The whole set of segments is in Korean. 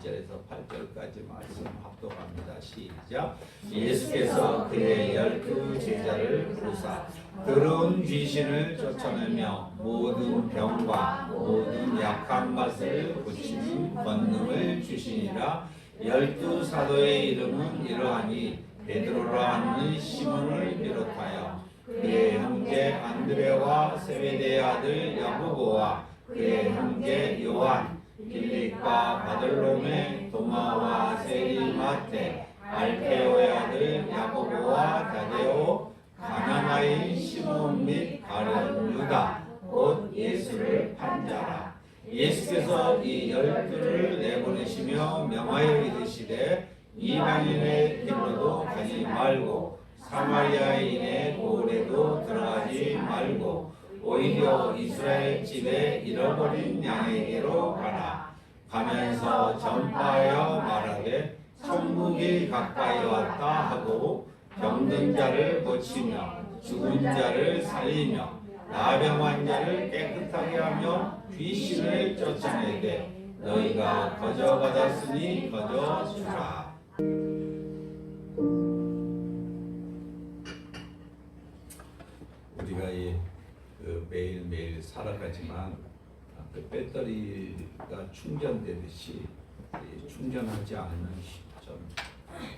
1절에서 8절까지 말씀 합독합니다. 시작. 예수께서 그의 12 제자를 부르사 더러운 귀신을 쫓아내며 모든 병과 모든 약한 것을 고치는 권능을 주시니라. 12 사도의 이름은 이러하니 베드로라 하는 시몬을 비롯하여 그의 형제 안드레와 세베대의 아들 야고보와 그의 형제 요한, 빌립과 바들로메, 도마와 세리마테, 알페오의 아들 야고보와 다데오, 가나나인 시몬 및 다른 유다, 곧 예수를 판 자라. 예수께서 이 12를 내보내시며 명하여 이르시되 이방인의 길로도 가지 말고 사마리아인의 고을에도 들어가지 말고 오히려 이스라엘 집에 잃어버린 양에게로 가라. 가면서 전파하여 말하되 천국이 가까이 왔다 하고 병든 자를 고치며 죽은 자를 살리며 나병 자를 깨끗하게 하며 귀신을 쫓아내되 너희가 거저 받았으니 거저 주라. 우리가 매일매일 살아가지만 그 배터리가 충전되듯이 충전하지 않으면 좀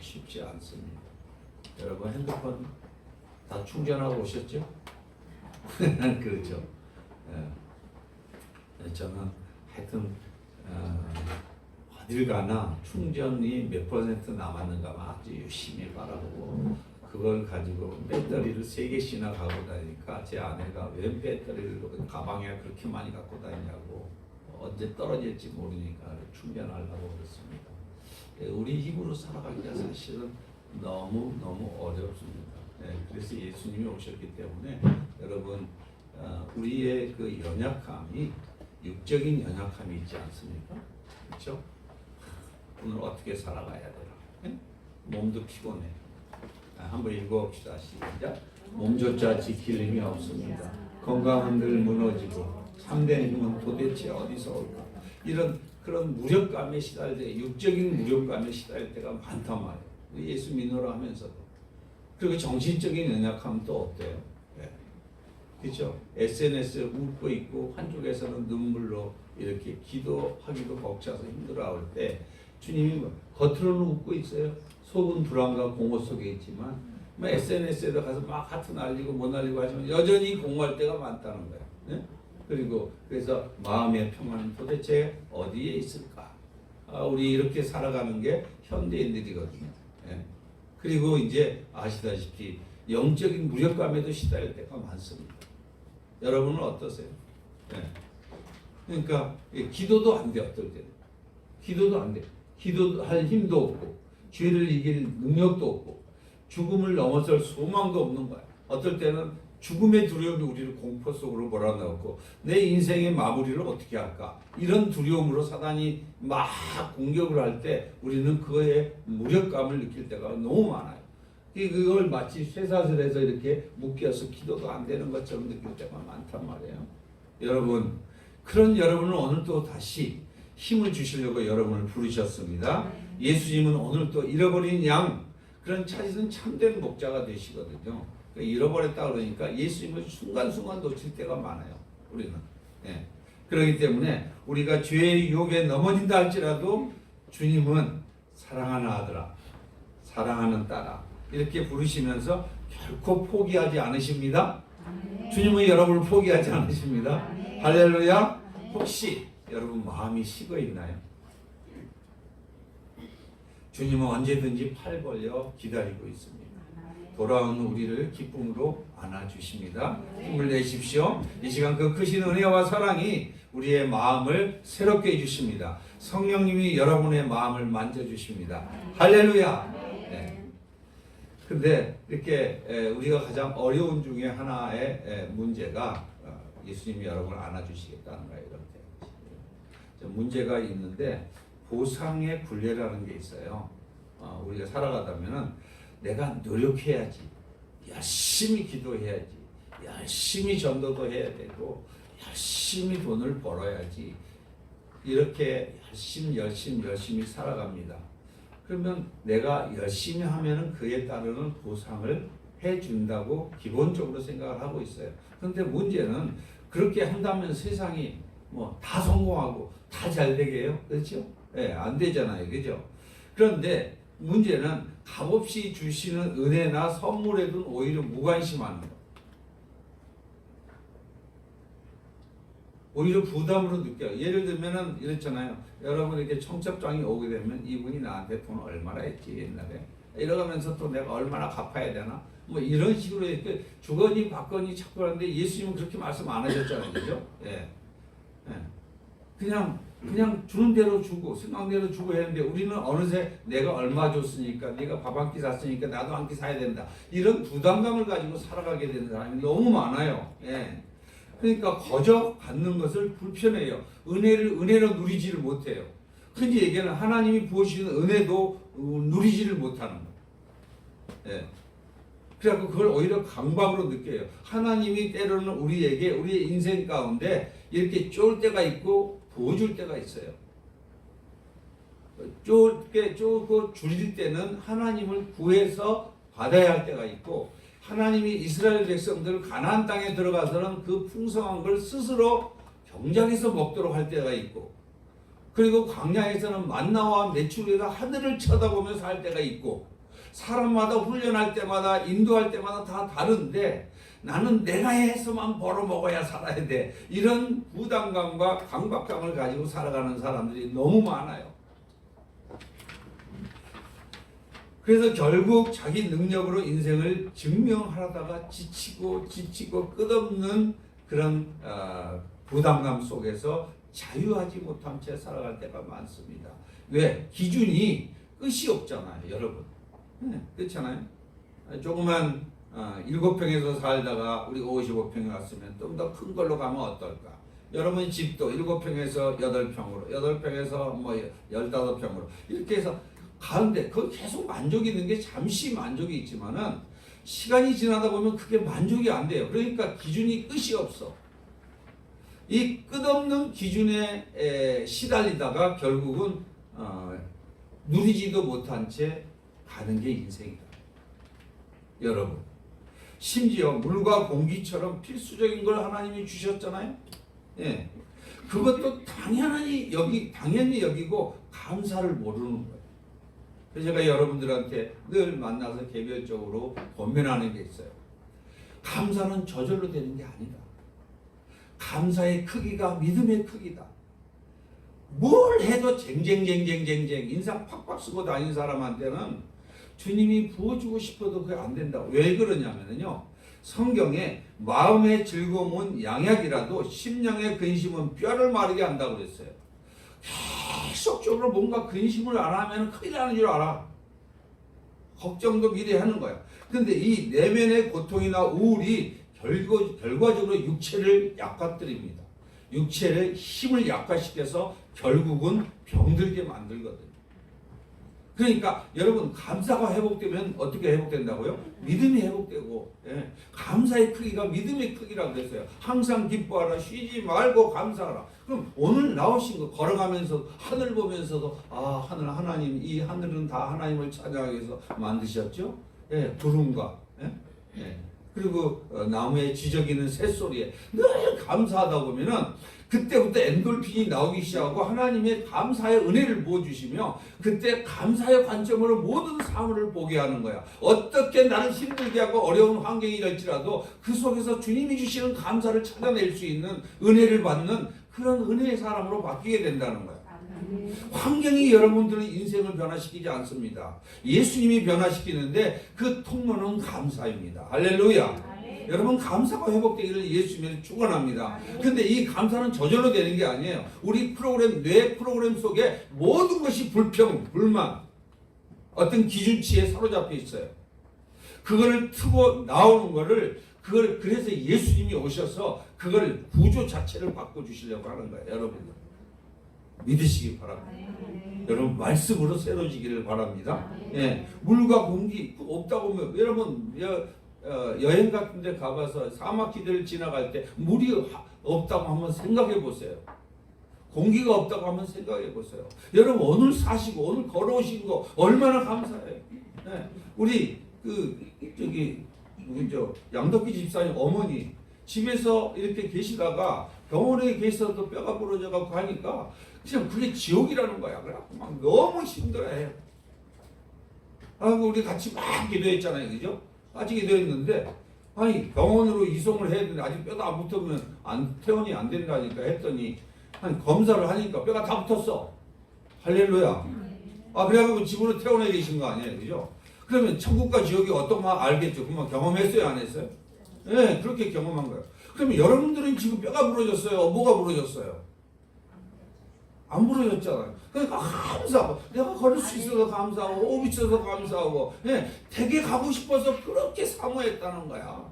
쉽지 않습니다. 여러분 핸드폰 다 충전하고 오셨죠? 그렇죠. 저는 하여튼 어딜 가나 충전이 몇 퍼센트 남았는가 아주 열심히 바라보고 그걸 가지고 배터리를 3개씩이나 갖고 다니니까 제 아내가 왜 배터리를 가방에 그렇게 많이 갖고 다니냐고 언제 떨어질지 모르니까 충전하려고 그랬습니다. 우리 힘으로 살아가기가 사실은 너무 어렵습니다. 그래서 예수님이 오셨기 때문에 여러분 우리의 그 연약함이 육적인 연약함이 있지 않습니까? 그렇죠? 오늘 어떻게 살아가야 되나? 몸도 피곤해. 한번 읽어봅시다. 시작. 몸조차 지킬 힘이 없습니다. 건강은 늘 무너지고 참된 힘은 도대체 어디서 올까? 이런 그런 무력감에 시달릴 때, 육적인 무력감에 시달릴 때가 많단 말이에요. 예수 믿노라 하면서도. 그리고 정신적인 연약함은 또 어때요? 그렇죠? SNS에 웃고 있고 한쪽에서는 눈물로 이렇게 기도하기도 벅차서 힘들어할 때 주님이 겉으로는 웃고 있어요. 속은 불안과 공허 속에 있지만 SNS에다 가서 막 하트 날리고 못 날리고 하지만 여전히 공허할 때가 많다는 거예요. 네? 그리고 그래서 마음의 평안은 도대체 어디에 있을까? 우리 이렇게 살아가는 게 현대인들이거든요. 네? 그리고 이제 아시다시피 영적인 무력감에도 시달릴 때가 많습니다. 여러분은 어떠세요? 네. 그러니까 기도도 안 돼. 어떨 때는 기도도 안 돼. 기도할 힘도 없고 죄를 이길 능력도 없고 죽음을 넘어설 소망도 없는 거야. 어떨 때는 죽음의 두려움이 우리를 공포 속으로 몰아넣고 내 인생의 마무리를 어떻게 할까? 이런 두려움으로 사단이 막 공격을 할 때 우리는 그거에 무력감을 느낄 때가 너무 많아요. 그걸 마치 쇠사슬에서 이렇게 묶여서 기도도 안 되는 것처럼 느낄 때가 많단 말이에요. 여러분, 그런 여러분은 오늘 또 다시 힘을 주시려고 여러분을 부르셨습니다. 예수님은 오늘 또 잃어버린 양, 그런 찾으신 참된 목자가 되시거든요. 잃어버렸다 그러니까 예수님을 순간순간 놓칠 때가 많아요. 우리는. 네. 그렇기 때문에 우리가 죄의 유혹에 넘어진다 할지라도 주님은 사랑하는 아들아, 사랑하는 딸아 이렇게 부르시면서 결코 포기하지 않으십니다. 주님은 여러분을 포기하지 않으십니다. 할렐루야. 혹시 여러분 마음이 식어 있나요? 주님은 언제든지 팔 벌려 기다리고 있습니다. 돌아온 우리를 기쁨으로 안아주십니다. 힘을 내십시오. 이 시간 그 크신 은혜와 사랑이 우리의 마음을 새롭게 해주십니다. 성령님이 여러분의 마음을 만져주십니다. 할렐루야. 네. 근데 이렇게 우리가 가장 어려운 중에 하나의 문제가 예수님이 여러분을 안아주시겠다는 거예요. 이렇게 문제가 있는데 보상의 굴레라는 게 있어요. 우리가 살아가다면은 내가 노력해야지, 열심히 기도해야지, 열심히 전도도 해야 되고, 열심히 돈을 벌어야지. 이렇게 열심히 살아갑니다. 그러면 내가 열심히 하면은 그에 따르는 보상을 해준다고 기본적으로 생각을 하고 있어요. 그런데 문제는 그렇게 한다면 세상이 뭐 다 성공하고 다 잘 되게요? 그렇죠? 예, 안 되잖아요. 그죠? 그런데 문제는 값없이 주시는 은혜나 선물에도 오히려 무관심하는 거. 오히려 부담으로 느껴요. 예를 들면은 이렇잖아요. 여러분 이렇게 청첩장이 오게 되면 이분이 나한테 돈 얼마나 했지 옛날에 이러면서 또 내가 얼마나 갚아야 되나 뭐 이런 식으로 이렇게 주거니 받거니 자꾸 하는데 예수님은 그렇게 말씀 안 하셨잖아요. 그죠? 예. 예. 그냥 주는 대로 주고 생각대로 주고 했는데 우리는 어느새 내가 얼마 줬으니까 네가 밥 한 끼 샀으니까 나도 한 끼 사야 된다. 이런 부담감을 가지고 살아가게 되는 사람이 너무 많아요. 예. 그러니까 거저 받는 것을 불편해요. 은혜로 누리지를 못해요. 흔히 얘기하는 하나님이 부어주시는 은혜도 누리지를 못하는 거예요. 예. 그래갖고 그걸 오히려 강박으로 느껴요. 하나님이 때로는 우리에게 우리의 인생 가운데 이렇게 쫄 때가 있고 부어줄 때가 있어요. 쫄고 줄일 때는 하나님을 구해서 받아야 할 때가 있고 하나님이 이스라엘 백성들 가나안 땅에 들어가서는 그 풍성한 걸 스스로 경작해서 먹도록 할 때가 있고 그리고 광야에서는 만나와 메추리가 하늘을 쳐다보면서 할 때가 있고 사람마다 훈련할 때마다 인도할 때마다 다 다른데 나는 내가 해서만 벌어먹어야 살아야 돼. 이런 부담감과 강박감을 가지고 살아가는 사람들이 너무 많아요. 그래서 결국 자기 능력으로 인생을 증명하다가 지치고 끝없는 그런 부담감 속에서 자유하지 못한 채 살아갈 때가 많습니다. 왜? 기준이 끝이 없잖아요, 여러분. 네, 그렇잖아요. 조그만 7평에서 살다가 우리 55평에 왔으면 좀 더 큰 걸로 가면 어떨까? 여러분 집도 7평에서 8평으로, 8평에서 뭐 15평으로 이렇게 해서 가는데 그 계속 만족이 있는 게 잠시 만족이 있지만은 시간이 지나다 보면 그게 만족이 안 돼요. 그러니까 기준이 끝이 없어. 이 끝없는 기준에 시달리다가 결국은 누리지도 못한 채 가는 게 인생이다. 여러분, 심지어 물과 공기처럼 필수적인 걸 하나님이 주셨잖아요. 예, 그것도 당연히 여기고 감사를 모르는 거예요. 그래서 제가 여러분들한테 늘 만나서 개별적으로 권면하는 게 있어요. 감사는 저절로 되는 게 아니다. 감사의 크기가 믿음의 크기다. 뭘 해도 쟁쟁쟁쟁쟁쟁 인상 팍팍 쓰고 다니는 사람한테는 주님이 부어주고 싶어도 그게 안 된다. 왜 그러냐면요. 성경에 마음의 즐거움은 양약이라도 심령의 근심은 뼈를 마르게 한다고 그랬어요. 계속적으로 뭔가 근심을 안 하면 큰일 나는 줄 알아. 걱정도 미리 하는 거야. 근데 이 내면의 고통이나 우울이 결과적으로 육체를 약화뜨립니다. 육체의 힘을 약화시켜서 결국은 병들게 만들거든요. 그러니까 여러분 감사가 회복되면 어떻게 회복된다고요? 믿음이 회복되고 감사의 크기가 믿음의 크기라고 그랬어요. 항상 기뻐하라 쉬지 말고 감사하라. 그럼 오늘 나오신 거 걸어가면서 하늘 보면서도 하나님 이 하늘은 다 하나님을 찬양하기 위해서 만드셨죠? 구름과 그리고 나무에 지저귀는 새소리에 늘 감사하다 보면은 그때부터 엔돌핀이 나오기 시작하고 하나님의 감사의 은혜를 부어주시며 그때 감사의 관점으로 모든 사물을 보게 하는 거야. 어떻게 나를 힘들게 하고 어려운 환경이 될지라도 그 속에서 주님이 주시는 감사를 찾아낼 수 있는 은혜를 받는 그런 은혜의 사람으로 바뀌게 된다는 거야. 환경이 여러분들의 인생을 변화시키지 않습니다. 예수님이 변화시키는데 그 통로는 감사입니다. 할렐루야. 여러분 감사가 회복되기를 예수님을 축원합니다. 근데 이 감사는 저절로 되는 게 아니에요. 우리 뇌 프로그램 속에 모든 것이 불평, 불만, 어떤 기준치에 사로잡혀 있어요. 그거를 트고 나오는 거를 그래서 예수님이 오셔서 그걸 구조 자체를 바꿔주시려고 하는 거예요. 여러분 믿으시기 바랍니다. 여러분 말씀으로 새로지기를 바랍니다. 물과 공기 없다고 하면 여러분 여행 같은 데 가봐서 사막지대를 지나갈 때 물이 없다고 한번 생각해 보세요. 공기가 없다고 한번 생각해 보세요. 여러분 오늘 사시고 오늘 걸어오신 거 얼마나 감사해요. 네. 우리 저기 누구죠? 양덕기 집사님 어머니 집에서 이렇게 계시다가 병원에 계셔도 뼈가 부러져 갖고 하니까 그냥 그게 지옥이라는 거야. 그래갖고 막 너무 힘들어해요. 우리 같이 막 기도했잖아요, 그죠? 같이 기도했는데 아니 병원으로 이송을 해야 되는데 아직 뼈가 안 붙으면 퇴원이 안 된다니까 했더니 아니 검사를 하니까 뼈가 다 붙었어. 할렐루야. 그래갖고 집으로 퇴원해 계신 거 아니에요, 그죠? 그러면 천국과 지옥이 어떤 거 알겠죠? 그만 경험했어요, 안 했어요? 네, 그렇게 경험한 거예요. 그러면 여러분들은 지금 뼈가 부러졌어요? 뭐가 부러졌어요? 안 부러졌잖아요. 그러니까 감사하고 내가 걸을 수 있어서 감사하고 옷 있어서 감사하고 댁에 가고 싶어서 그렇게 사모했다는 거야.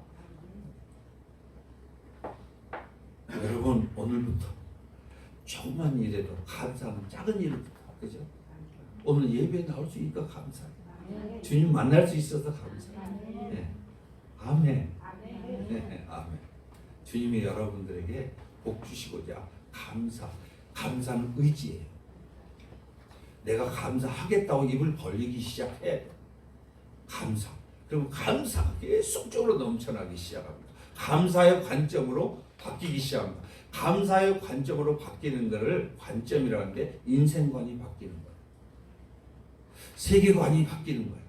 여러분 오늘부터 조금만 일해도 감사하는 작은 일부터 그죠? 오늘 예배에 나올 수 있으니까 감사해. 주님 만날 수 있어서 감사해. 네. 아멘. 네, 아멘. 주님이 여러분들에게 복 주시고자 감사는 의지예요. 내가 감사하겠다고 입을 벌리기 시작해. 감사. 그리고 감사가 계속적으로 넘쳐나기 시작합니다. 감사의 관점으로 바뀌기 시작합니다. 감사의 관점으로 바뀌는 것을 관점이라는 게 인생관이 바뀌는 거예요. 세계관이 바뀌는 거예요.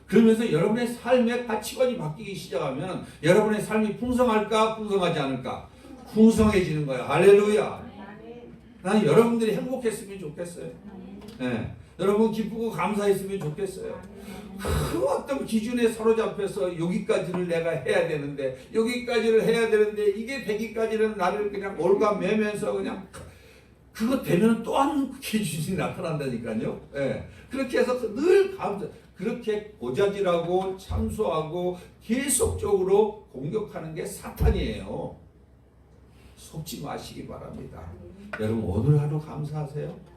그러면서 여러분의 삶의 가치관이 바뀌기 시작하면 여러분의 삶이 풍성할까 풍성하지 않을까? 풍성해지는 거예요. 할렐루야. 나는 여러분들이 행복했으면 좋겠어요. 네. 여러분 기쁘고 감사했으면 좋겠어요. 그 어떤 기준에 사로잡혀서 여기까지를 내가 해야 되는데 여기까지를 해야 되는데 이게 되기까지는 나를 그냥 올가매면서 그냥 그거 되면 또 한 기준이 나타난다니까요. 네. 그렇게 해서 늘 그렇게 고자질하고 참소하고 계속적으로 공격하는 게 사탄이에요. 속지 마시기 바랍니다. 여러분 오늘 하루 감사하세요.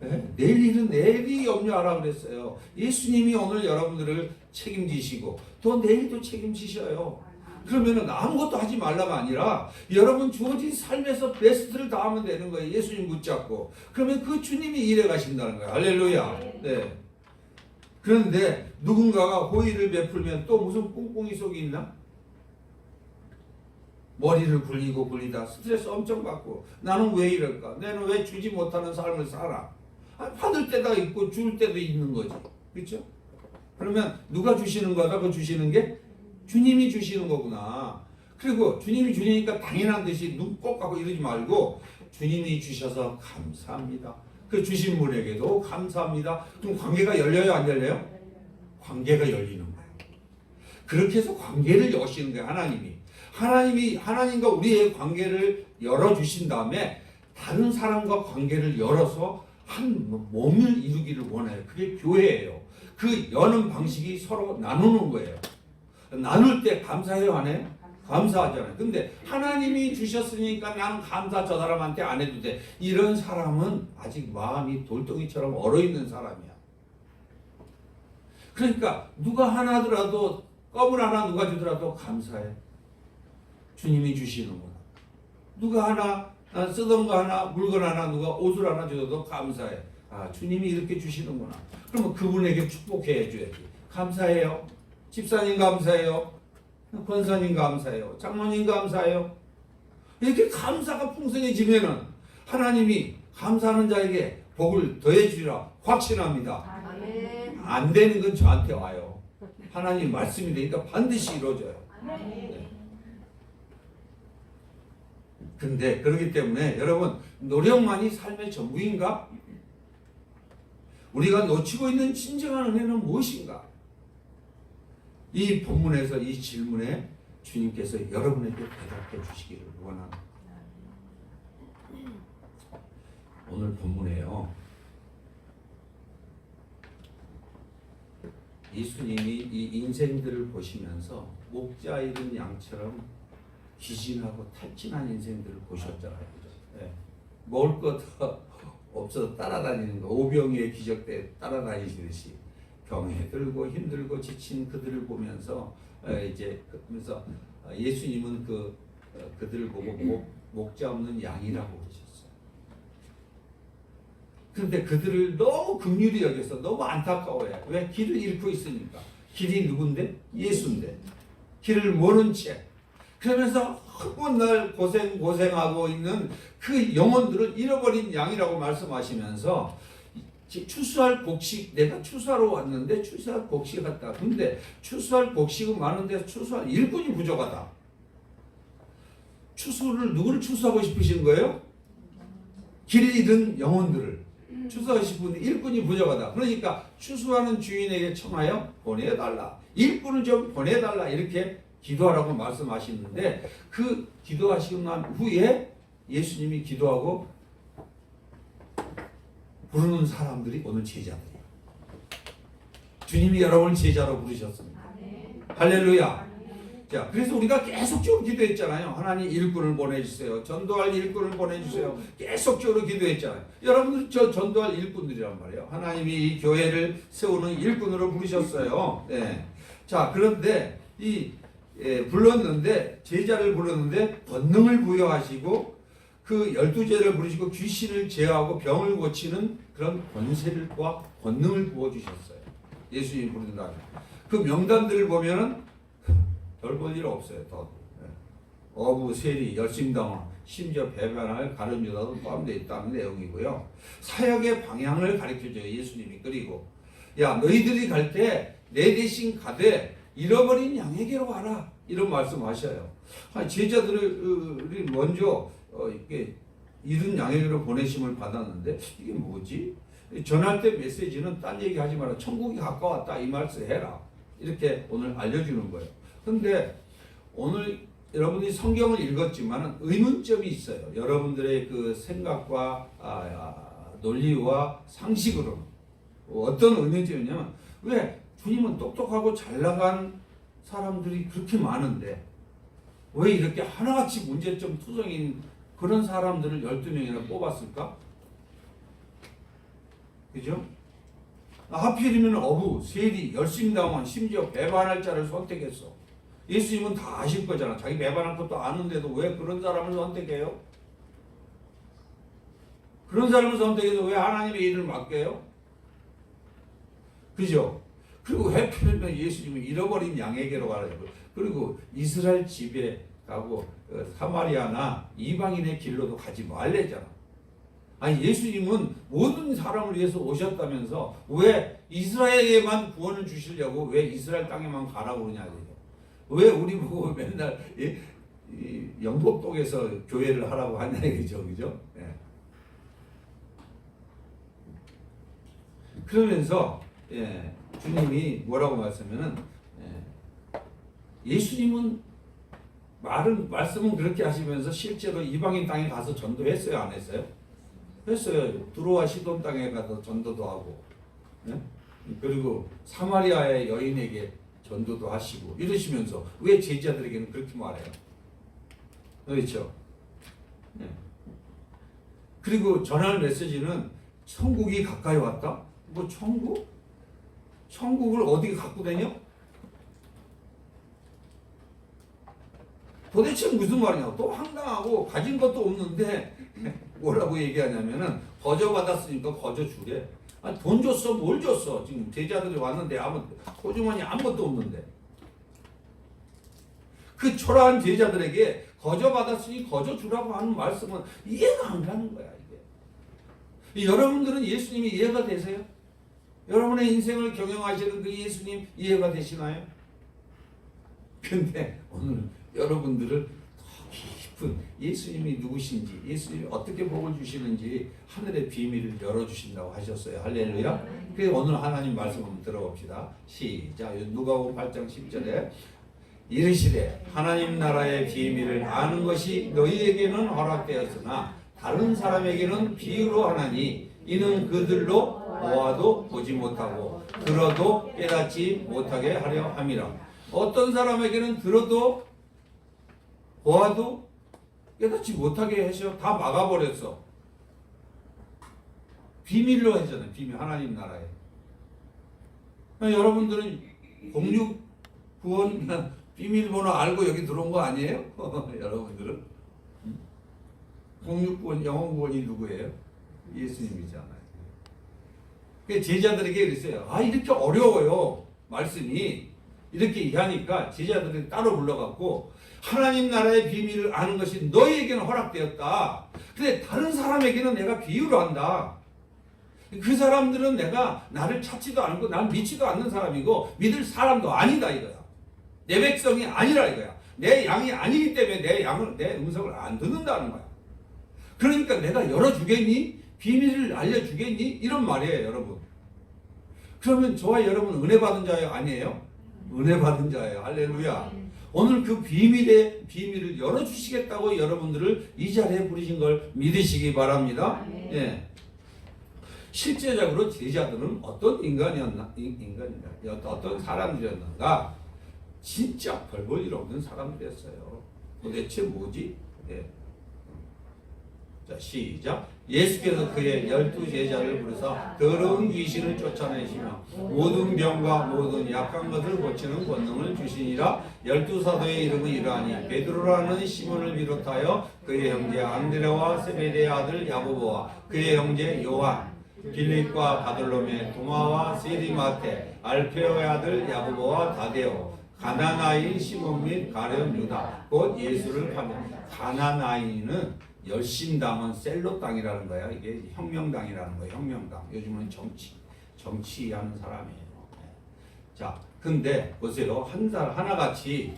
네? 내일 일은 내일이 염려하라 그랬어요. 예수님이 오늘 여러분들을 책임지시고 또 내일도 책임지셔요. 그러면은 아무것도 하지 말라가 아니라 여러분 주어진 삶에서 베스트를 다하면 되는 거예요. 예수님 붙잡고. 그러면 그 주님이 일해 가신다는 거예요. 할렐루야. 네. 그런데 누군가가 호의를 베풀면 또 무슨 꿍꿍이 속이 있나? 머리를 굴리다 스트레스 엄청 받고 나는 왜 이럴까? 나는 왜 주지 못하는 삶을 살아? 받을 때가 있고 줄 때도 있는 거지. 그렇죠? 그러면 누가 주시는 거다? 그 주시는 게 주님이 주시는 거구나. 그리고 주님이 주니까 당연한 듯이 눈 꼭 감고 이러지 말고 주님이 주셔서 감사합니다. 그 주신 분에게도 감사합니다. 그럼 관계가 열려요? 안 열려요? 관계가 열리는 거예요. 그렇게 해서 관계를 여시는 거예요. 하나님과 우리의 관계를 열어주신 다음에 다른 사람과 관계를 열어서 한 몸을 이루기를 원해요. 그게 교회예요. 그 여는 방식이 서로 나누는 거예요. 나눌 때 감사해요, 안 해요? 감사하잖아요. 근데 하나님이 주셨으니까 나는 감사 저 사람한테 안 해도 돼. 이런 사람은 아직 마음이 돌덩이처럼 얼어있는 사람이야. 그러니까 누가 하나 하더라도 껌을 하나 누가 주더라도 감사해. 주님이 주시는구나. 누가 하나 쓰던 거 하나 물건 하나 누가 옷을 하나 줘도 감사해. 주님이 이렇게 주시는구나. 그러면 그분에게 축복해 줘야지. 감사해요. 집사님 감사해요. 권사님 감사해요. 장로님 감사해요. 이렇게 감사가 풍성해지면은 하나님이 감사하는 자에게 복을 더해 주리라 확신합니다. 안 되는 건 저한테 와요. 하나님 말씀이 되니까 반드시 이루어져요. 근데 그렇기 때문에 여러분 노력만이 삶의 전부인가? 우리가 놓치고 있는 진정한 은혜는 무엇인가? 이 본문에서 이 질문에 주님께서 여러분에게 대답해 주시기를 원합니다. 오늘 본문에요. 예수님이 이 인생들을 보시면서 목자 잃은 양처럼 기진하고 탈진한 인생들을 보셨잖아요. 네. 먹을 것 없어서 따라다니는 거, 오병이의 기적 때 따라다니시듯이 병에 들고 힘들고 지친 그들을 보면서 이제 그러면서 예수님은 그들을 보고 목자 없는 양이라고 그러셨어요. 그런데 그들을 너무 긍휼히 여겨서 너무 안타까워해. 왜? 길을 잃고 있으니까. 길이 누군데? 예수인데. 길을 모른 채. 그러면서 한 날 고생하고 있는 그 영혼들을 잃어버린 양이라고 말씀하시면서 추수할 곡식, 내가 추수하러 왔는데 추수할 곡식 같다. 근데 추수할 곡식은 많은데 추수할 일꾼이 부족하다. 누구를 추수하고 싶으신 거예요? 길 잃은 영혼들을 추수하고 싶은데 일꾼이 부족하다. 그러니까 추수하는 주인에게 청하여 보내달라. 일꾼을 좀 보내달라. 이렇게 기도하라고 말씀하시는데 그 기도하시고 난 후에 예수님이 기도하고 부르는 사람들이 오늘 제자들이에요. 주님이 여러분을 제자로 부르셨습니다. 할렐루야. 자, 그래서 우리가 계속적으로 기도했잖아요. 하나님 일꾼을 보내주세요. 전도할 일꾼을 보내주세요. 계속적으로 기도했잖아요. 여러분들 저 전도할 일꾼들이란 말이에요. 하나님이 이 교회를 세우는 일꾼으로 부르셨어요. 네. 자, 그런데 불렀는데 제자를 불렀는데 권능을 부여하시고 그 12제를 부르시고 귀신을 제어하고 병을 고치는 그런 권세를과 권능을 부어주셨어요. 예수님이 부르는 다음에 그 명단들을 보면은 별 볼 일 없어요. 더 어부, 세리, 열심당원, 심지어 배반할 가룟 유다도 포함되어 있다는 내용이고요. 사역의 방향을 가르쳐줘요. 예수님이. 그리고 야 너희들이 갈 때 내 대신 가되 잃어버린 양에게로 가라. 이런 말씀하셔요. 제자들이 먼저 이렇게 잃은 양에게로 보내심을 받았는데 이게 뭐지? 전할 때 메시지는 딴 얘기 하지 마라. 천국이 가까웠다. 이 말씀 해라. 이렇게 오늘 알려주는 거예요. 근데 오늘 여러분이 성경을 읽었지만 의문점이 있어요. 여러분들의 그 생각과 논리와 상식으로는 어떤 의문점이냐면 왜 주님은 똑똑하고 잘 나간 사람들이 그렇게 많은데 왜 이렇게 하나같이 문제점 투성인 그런 사람들을 12명이나 뽑았을까? 그죠? 하필이면 어부, 세리, 열심당원, 심지어 배반할 자를 선택했어. 예수님은 다 아실 거잖아. 자기 배반할 것도 아는데도 왜 그런 사람을 선택해요? 그런 사람을 선택해서 왜 하나님의 일을 맡겨요? 그죠? 그리고 하필이면 예수님은 잃어버린 양에게로 가라고. 그리고 이스라엘 집에 가고 사마리아나 이방인의 길로도 가지 말래잖아. 아니 예수님은 모든 사람을 위해서 오셨다면서 왜 이스라엘에만 구원을 주시려고 왜 이스라엘 땅에만 가라고 그러냐. 왜 우리 보고 맨날 영법동에서 교회를 하라고 하냐 이거죠. 그죠? 네. 그러면서 주님이 뭐라고 말씀하면은 예수님은 말씀은 그렇게 하시면서 실제로 이방인 땅에 가서 전도했어요, 안 했어요? 했어요. 두로와 시돈 땅에 가서 전도도 하고, 그리고 사마리아의 여인에게 전도도 하시고 이러시면서 왜 제자들에게는 그렇게 말해요? 그렇죠? 그리고 전할 메시지는 천국이 가까이 왔다? 뭐 천국? 천국을 어디 갖고 다녀? 도대체 무슨 말이냐? 또 황당하고 가진 것도 없는데 뭐라고 얘기하냐면은 거저 받았으니까 거저 주래. 아니, 돈 줬어? 뭘 줬어? 지금 제자들이 왔는데 호주머니 아무것도 없는데. 그 초라한 제자들에게 거저 받았으니 거저 주라고 하는 말씀은 이해가 안 가는 거야, 이게. 여러분들은 예수님이 이해가 되세요? 여러분의 인생을 경영하시는 그 예수님 이해가 되시나요? 근데 오늘 여러분들을 더 깊은 예수님이 누구신지, 예수님이 어떻게 복을 주시는지 하늘의 비밀을 열어주신다고 하셨어요. 할렐루야. 그래서 오늘 하나님 말씀 한번 들어봅시다. 시작. 누가복음 8장 10절에 이르시되 하나님 나라의 비밀을 아는 것이 너희에게는 허락되었으나 다른 사람에게는 비유로 하나니 이는 그들로 보아도 보지 못하고 들어도 깨닫지 못하게 하려 함이라. 어떤 사람에게는 들어도 보아도 깨닫지 못하게 해서 다 막아버렸어. 비밀로 했잖아요. 비밀. 하나님 나라에. 여러분들은 공유 구원 비밀번호 알고 여기 들어온 거 아니에요? 여러분들은 공유권, 영원권이 누구예요? 예수님이잖아요. 그 제자들에게 그랬어요. 아, 이렇게 어려워요. 말씀이. 이렇게 하니까 제자들이 따로 불러갖고 하나님 나라의 비밀을 아는 것이 너희에게는 허락되었다. 근데 다른 사람에게는 내가 비유로 한다. 그 사람들은 내가 나를 찾지도 않고 난 믿지도 않는 사람이고 믿을 사람도 아니다 이거야. 내 백성이 아니라 이거야. 내 양이 아니기 때문에 내 음성을 안 듣는다는 거야. 그러니까 내가 열어주겠니? 비밀을 알려주겠니? 이런 말이에요, 여러분. 그러면 저와 여러분 은혜 받은 자예요, 아니에요? 은혜 받은 자예요. 할렐루야. 오늘 그 비밀을 열어주시겠다고 여러분들을 이 자리에 부르신 걸 믿으시기 바랍니다. 예. 실제적으로 제자들은 어떤 인간인가? 어떤 사람들이었는가? 진짜 별 볼 일 없는 사람들이었어요. 도대체 뭐지? 예. 자, 시작. 예수께서 그의 12제자를 부르사 더러운 귀신을 쫓아내시며 모든 병과 모든 약한 것을 고치는 권능을 주시니라. 12사도의 이름은 이러하니 베드로라는 시몬을 비롯하여 그의 형제 안드레와 세베대의 아들 야고보와 그의 형제 요한, 빌립과 바돌로메, 도마와 세리마테, 알페오의 아들 야고보와 다데오, 가나나인 시몬 및 가룟 유다, 곧 예수를 파며. 가나나인은 열심당은 셀로 땅이라는 거야. 이게 혁명당이라는 거야. 혁명당. 요즘은 정치하는 사람이에요. 자, 근데 보세요. 하나같이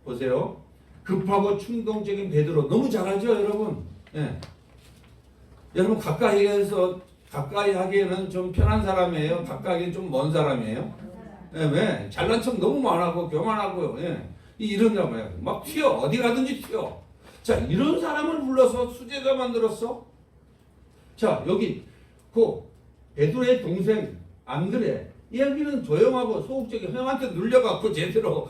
보세요. 급하고 충동적인 베드로 너무 잘하죠, 여러분. 예. 여러분 가까이 하기에는 좀 편한 사람이에요. 가까이 하기엔 좀 먼 사람이에요. 예, 왜? 잘난 척 너무 많하고 교만하고요. 예. 이런단 말이야. 막 튀어. 어디 가든지 튀어. 자, 이런 사람을 불러서 수제자 만들었어. 자, 여기 그 베드로의 동생 안드레, 이야기는 조용하고 소극적이 형한테 눌려갖고 제대로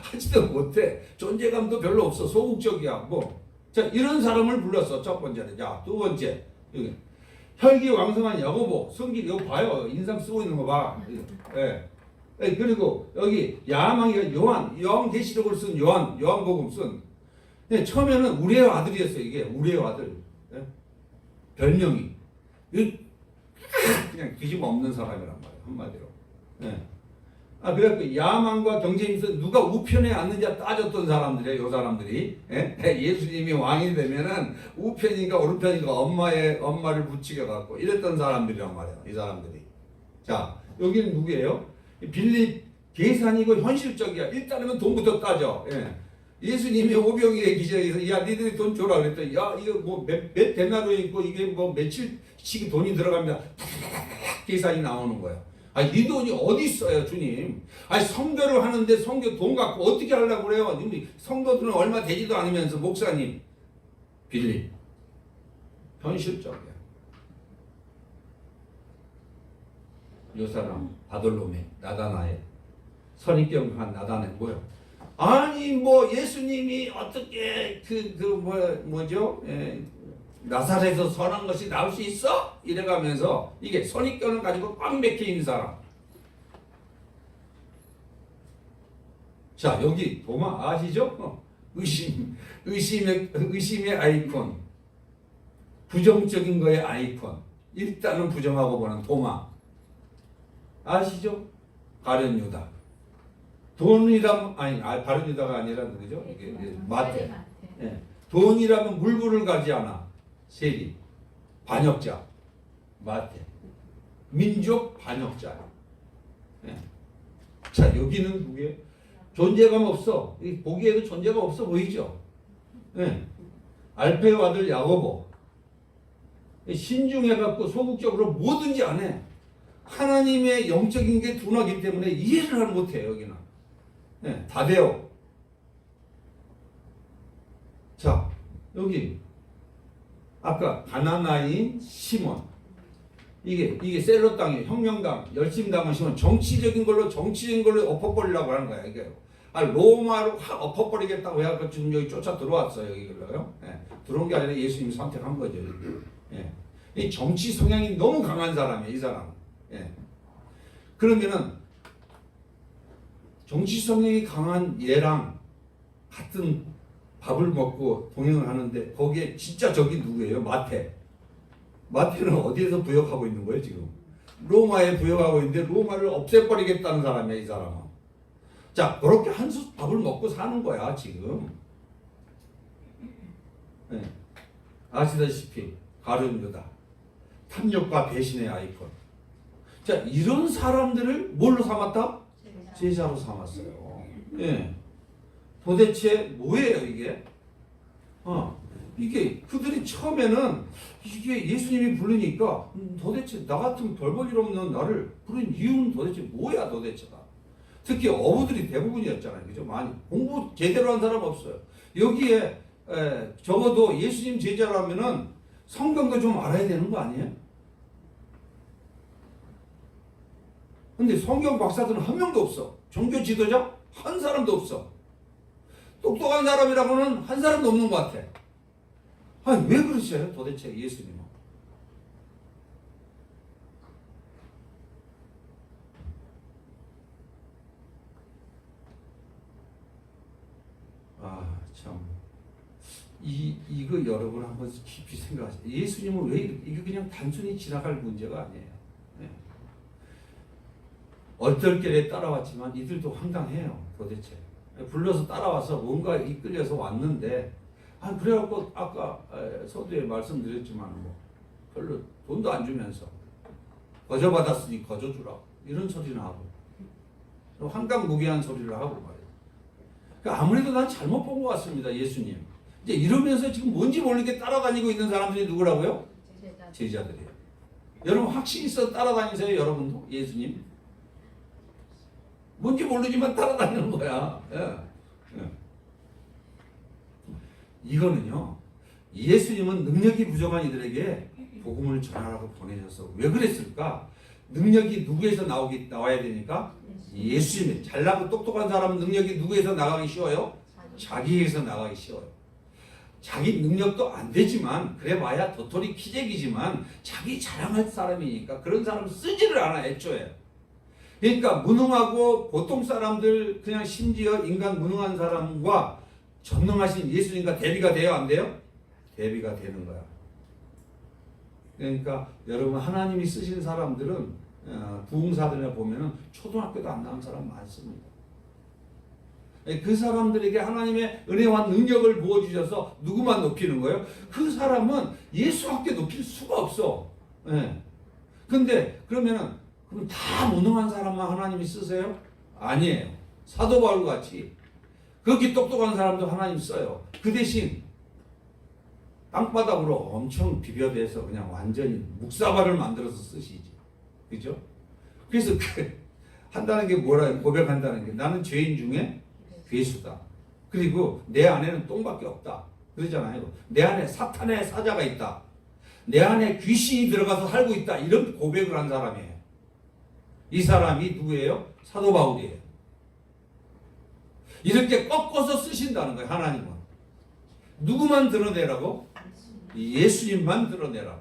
하지도 못해. 존재감도 별로 없어. 소극적이야. 뭐. 자, 이런 사람을 불렀어. 첫 번째는. 자, 두 번째. 여기 혈기왕성한 야고보, 성길 이거 봐요. 인상 쓰고 있는 거 봐. 예. 예, 그리고 여기 야망이가 요한계시록을 쓴 요한복음 쓴. 네, 처음에는 우리의 아들이었어요. 이게 우리의 아들. 예? 별명이 그냥 뒤집어 없는 사람이란 말이에요. 한마디로. 예. 그래갖고 야망과 경쟁이 있어 누가 우편에 앉는지 따졌던 사람들이에요. 요 사람들이. 예? 예수님이 왕이 되면은 우편인가 오른편인가 엄마를 붙이게 갖고 이랬던 사람들이란 말이에요. 이 사람들이. 자, 여기는 누구예요? 빌립 계산이고 현실적이야. 일단은 돈부터 따져. 예. 예수님이 오병이의 기적에서 야 니들이 돈 줘라 그랬더니 야 이거 뭐 몇 데나리오 있고 이게 뭐 며칠씩 돈이 들어갑니다. 계산이 나오는 거야. 아니 이 돈이 어디 있어요 주님? 아니 성교를 하는데 성교 돈 갖고 어떻게 하려고 그래요? 성도들은 얼마 되지도 않으면서 목사님. 빌립 현실적이야. 요 사람 바돌로메 나다나엘 선입견한 나다나엘 뭐요? 아니 뭐 예수님이 어떻게 뭐죠? 나사렛에서 선한 것이 나올 수 있어? 이래가면서 이게 선입견을 가지고 꽉 맥혀 있는 사람. 자, 여기 도마 아시죠? 의심의 아이콘, 부정적인 거의 아이콘. 일단은 부정하고 보는 도마 아시죠? 가룟 유다. 돈이라면 바른 유다가 아니라 그죠? 이게 마태. 예. 돈이라면 물불을 가지 않아. 세리, 반역자, 마태, 민족 반역자. 예. 자, 여기는 누구예요? 존재감 없어. 보기에도 존재감 없어 보이죠? 예. 알페오 아들 야고보. 신중해갖고 소극적으로 뭐든지 안 해. 하나님의 영적인 게 둔하기 때문에 이해를 못해 여기는. 네, 다데오. 자, 여기 아까 가나나인 시몬. 이게 셀로 땅이에요. 혁명당, 열심당은 시몬. 정치적인 걸로 엎어버리려고 하는 거야 이게. 로마로 확 엎어버리겠다고 해갖고 지금 여기 쫓아 들어왔어요 여기로요. 네, 들어온 게 아니라 예수님이 선택한 거죠. 네. 이 정치 성향이 너무 강한 사람이에요 이 사람. 예. 그러면은 정치 성향이 강한 얘랑 같은 밥을 먹고 동행을 하는데 거기에 진짜 적이 누구예요? 마태. 마태는 어디에서 부역하고 있는 거예요 지금? 로마에 부역하고 있는데 로마를 없애버리겠다는 사람이야 이 사람은. 자 그렇게 한 솥 밥을 먹고 사는 거야 지금. 네. 아시다시피 가룟 유다 탐욕과 배신의 아이콘. 자 이런 사람들을 뭘로 삼았다? 제자로 삼았어요. 예. 도대체 뭐예요 이게? 이게 그들이 처음에는 이게 예수님이 부르니까 도대체 나 같은 별 볼 일 없는 나를 부른 이유는 도대체 뭐야 도대체가. 특히 어부들이 대부분이었잖아요. 그죠? 많이 공부 제대로 한 사람 없어요. 여기에 적어도 예수님 제자라면은 성경도 좀 알아야 되는 거 아니에요? 근데 성경 박사들은 한 명도 없어. 종교 지도자 한 사람도 없어. 똑똑한 사람이라고는 한 사람도 없는 것 같아. 아니 왜 그러셔요 도대체 예수님은? 아 참 이거 여러분 한번 깊이 생각하세요. 예수님은 왜 이게 그냥 단순히 지나갈 문제가 아니에요. 네. 얼떨결에 따라왔지만 이들도 황당해요 도대체. 불러서 따라와서 뭔가 이끌려서 왔는데 그래갖고 아까 서두에 말씀드렸지만 뭐 별로 돈도 안 주면서 거저 받았으니 거저 주라 이런 소리는 하고 황당무계한 소리를 하고 말이에요. 그러니까 아무래도 난 잘못 본 것 같습니다 예수님. 이제 이러면서 지금 뭔지 모르게 따라다니고 있는 사람들이 누구라고요? 제자들이에요. 여러분 확신이 있어 따라다니세요 여러분도 예수님? 뭔지 모르지만 따라다니는 거야. 예. 예. 이거는요. 예수님은 능력이 부족한 이들에게 복음을 전하라고 보내셔서 왜 그랬을까? 능력이 누구에서 나와야 되니까? 예수님이. 잘나고 똑똑한 사람은 능력이 누구에서 나가기 쉬워요? 자기에서 나가기 쉬워요. 자기 능력도 안 되지만 그래봐야 도토리 키재기지만 자기 자랑할 사람이니까 그런 사람은 쓰지를 않아 애초에. 그러니까 무능하고 보통 사람들 그냥 심지어 인간 무능한 사람과 전능하신 예수님과 대비가 돼요 안 돼요? 대비가 되는 거야. 그러니까 여러분 하나님이 쓰신 사람들은 부흥사들이나 보면은 초등학교도 안 나온 사람 많습니다. 그 사람들에게 하나님의 은혜와 능력을 부어주셔서 누구만 높이는 거예요? 그 사람은 예수밖에 높일 수가 없어. 예. 근데 그러면은 그럼 다 무능한 사람만 하나님이 쓰세요? 아니에요. 사도 바울 같이 그렇게 똑똑한 사람도 하나님 써요. 그 대신 땅바닥으로 엄청 비벼대서 그냥 완전히 묵사발을 만들어서 쓰시지. 그죠? 그래서 한다는 게 뭐라 고백한다는 게 나는 죄인 중에 괴수다. 그리고 내 안에는 똥밖에 없다. 그러잖아요. 내 안에 사탄의 사자가 있다. 내 안에 귀신이 들어가서 살고 있다. 이런 고백을 한 사람이에요. 이 사람이 누구예요? 사도 바울이에요. 이렇게 꺾어서 쓰신다는 거예요. 하나님은. 누구만 드러내라고? 예수님만 드러내라.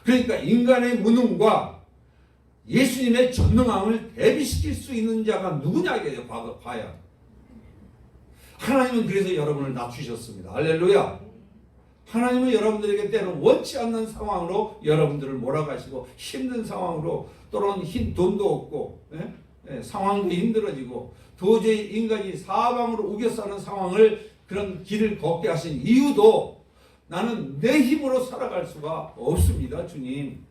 그러니까 인간의 무능과 예수님의 전능함을 대비시킬 수 있는 자가 누구냐 이게요. 과연. 하나님은 그래서 여러분을 낮추셨습니다. 할렐루야. 하나님은 여러분들에게 때로 원치 않는 상황으로 여러분들을 몰아가시고 힘든 상황으로 또는 돈도 없고 상황도 힘들어지고 도저히 인간이 사방으로 우겨 싸는 상황을 그런 길을 걷게 하신 이유도 나는 내 힘으로 살아갈 수가 없습니다. 주님.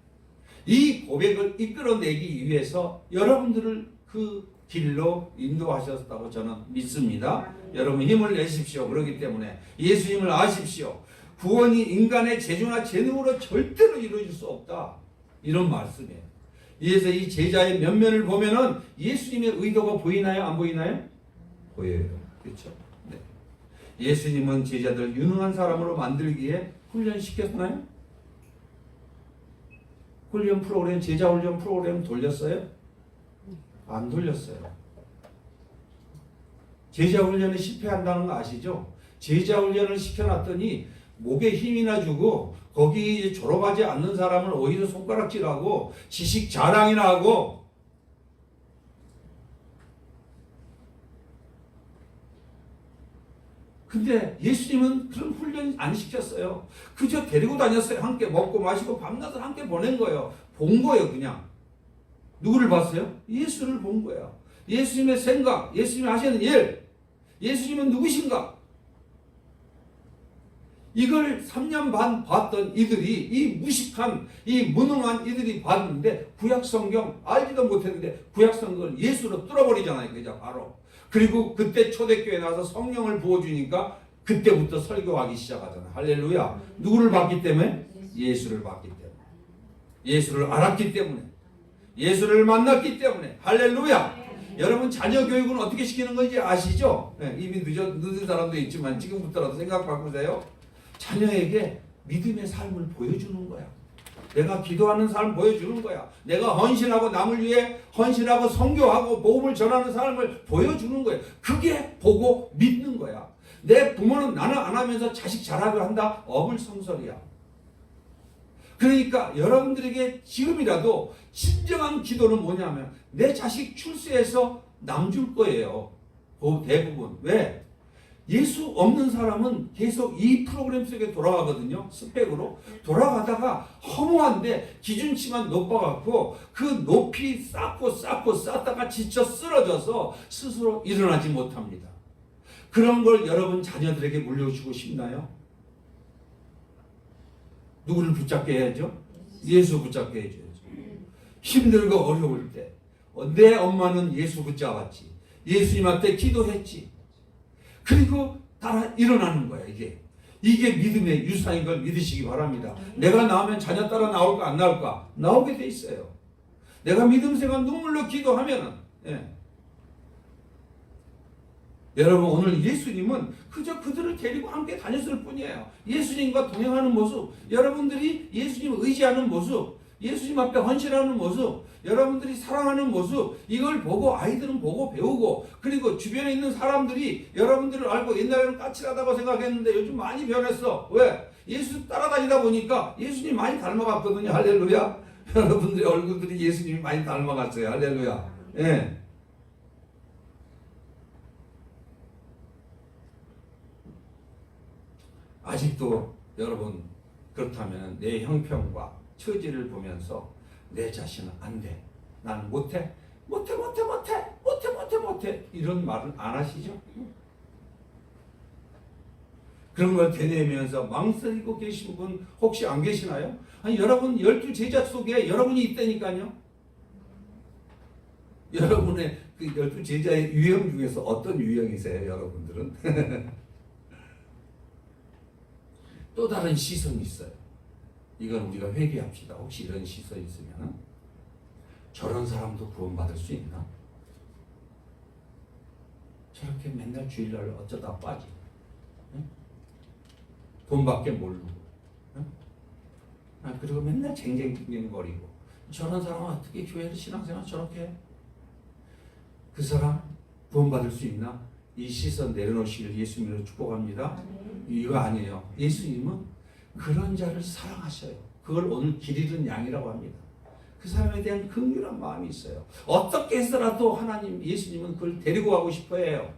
이 고백을 이끌어내기 위해서 여러분들을 그 길로 인도하셨다고 저는 믿습니다. 여러분 힘을 내십시오. 그렇기 때문에 예수님을 아십시오. 구원이 인간의 재주나 재능으로 절대로 이루어질 수 없다. 이런 말씀이에요. 그래서 이 제자의 면면을 보면은 예수님의 의도가 보이나요? 안 보이나요? 보여요. 그렇죠? 네. 예수님은 제자들 유능한 사람으로 만들기에 훈련시켰나요? 훈련 프로그램, 제자 훈련 프로그램 돌렸어요? 안 돌렸어요. 제자 훈련에 실패한다는 거 아시죠? 제자 훈련을 시켜놨더니 목에 힘이나 주고 거기 졸업하지 않는 사람을 오히려 손가락질하고 지식 자랑이나 하고 근데 예수님은 그런 훈련 안 시켰어요. 그저 데리고 다녔어요. 함께 먹고 마시고 밤낮을 함께 보낸 거예요. 본 거예요, 그냥. 누구를 봤어요? 예수를 본 거예요. 예수님의 생각, 예수님이 하시는 일, 예수님은 누구신가? 이걸 3년 반 봤던 이들이, 이 무식한, 이 무능한 이들이 봤는데 구약 성경 알지도 못했는데 구약 성경을 예수로 뚫어버리잖아요. 그죠? 바로. 그리고 그때 초대교회에 나와서 성령을 부어주니까 그때부터 설교하기 시작하잖아요. 할렐루야. 누구를 봤기 때문에? 예수를 봤기 때문에. 예수를 알았기 때문에. 예수를 만났기 때문에. 할렐루야. 여러분 자녀 교육은 어떻게 시키는 건지 아시죠? 네, 이미 늦은 사람도 있지만 지금부터라도 생각 바꾸세요. 자녀에게 믿음의 삶을 보여주는 거야. 내가 기도하는 삶을 보여주는 거야. 내가 헌신하고 남을 위해 헌신하고 선교하고 복음을 전하는 삶을 보여주는 거야. 그게 보고 믿는 거야. 내 부모는 나는 안 하면서 자식 잘하게 한다? 어불성설이야. 그러니까 여러분들에게 지금이라도 진정한 기도는 뭐냐면 내 자식 출세해서 남 줄 거예요. 대부분. 왜? 예수 없는 사람은 계속 이 프로그램 속에 돌아가거든요. 스펙으로. 돌아가다가 허무한데 기준치만 높아갖고 그 높이 쌓다가 지쳐 쓰러져서 스스로 일어나지 못합니다. 그런 걸 여러분 자녀들에게 물려주고 싶나요? 누구를 붙잡게 해야죠? 예수 붙잡게 해줘야죠. 힘들고 어려울 때 내 엄마는 예수 붙잡았지. 예수님한테 기도했지. 그리고 따라 일어나는 거야. 이게 믿음의 유산인 걸 믿으시기 바랍니다. 내가 나오면 자녀 따라 나올까 안 나올까? 나오게 돼 있어요. 내가 믿음 생활 눈물로 기도하면은 여러분 오늘 예수님은 그저 그들을 데리고 함께 다녔을 뿐이에요. 예수님과 동행하는 모습, 여러분들이 예수님을 의지하는 모습, 예수님 앞에 헌신하는 모습, 여러분들이 사랑하는 모습, 이걸 보고 아이들은 보고 배우고, 그리고 주변에 있는 사람들이 여러분들을 알고, 옛날에는 까칠하다고 생각했는데 요즘 많이 변했어. 왜? 예수 따라다니다 보니까 예수님 많이 닮아갔거든요. 할렐루야. 여러분들의 얼굴들이 예수님이 많이 닮아갔어요. 할렐루야. 예. 아직도 여러분 그렇다면 내 형편과 처지를 보면서 내 자신은 안 돼. 난 못해. 이런 말은 안 하시죠? 그런 걸 되뇌면서 망설이고 계신 분 혹시 안 계시나요? 아니 여러분 12제자 속에 여러분이 있다니까요. 여러분의 그 12제자의 유형 중에서 어떤 유형이세요, 여러분들은? 또 다른 시선이 있어요. 이건 우리가 회개합시다. 혹시 이런 시선이 있으면 저런 사람도 구원받을 수 있나? 저렇게 맨날 주일날 어쩌다 빠지. 응? 돈밖에 모르고. 응? 그리고 맨날 쟁쟁거리고. 저런 사람은 어떻게 교회를 신앙생활 저렇게 해? 그 사람 구원받을 수 있나? 이 시선 내려놓으시길 예수님으로 축복합니다. 이거 아니에요. 예수님은 그런 자를 사랑하셔요. 그걸 오늘 길 잃은 양이라고 합니다. 그 사람에 대한 긍휼한 마음이 있어요. 어떻게 해서라도 하나님, 예수님은 그걸 데리고 가고 싶어 해요.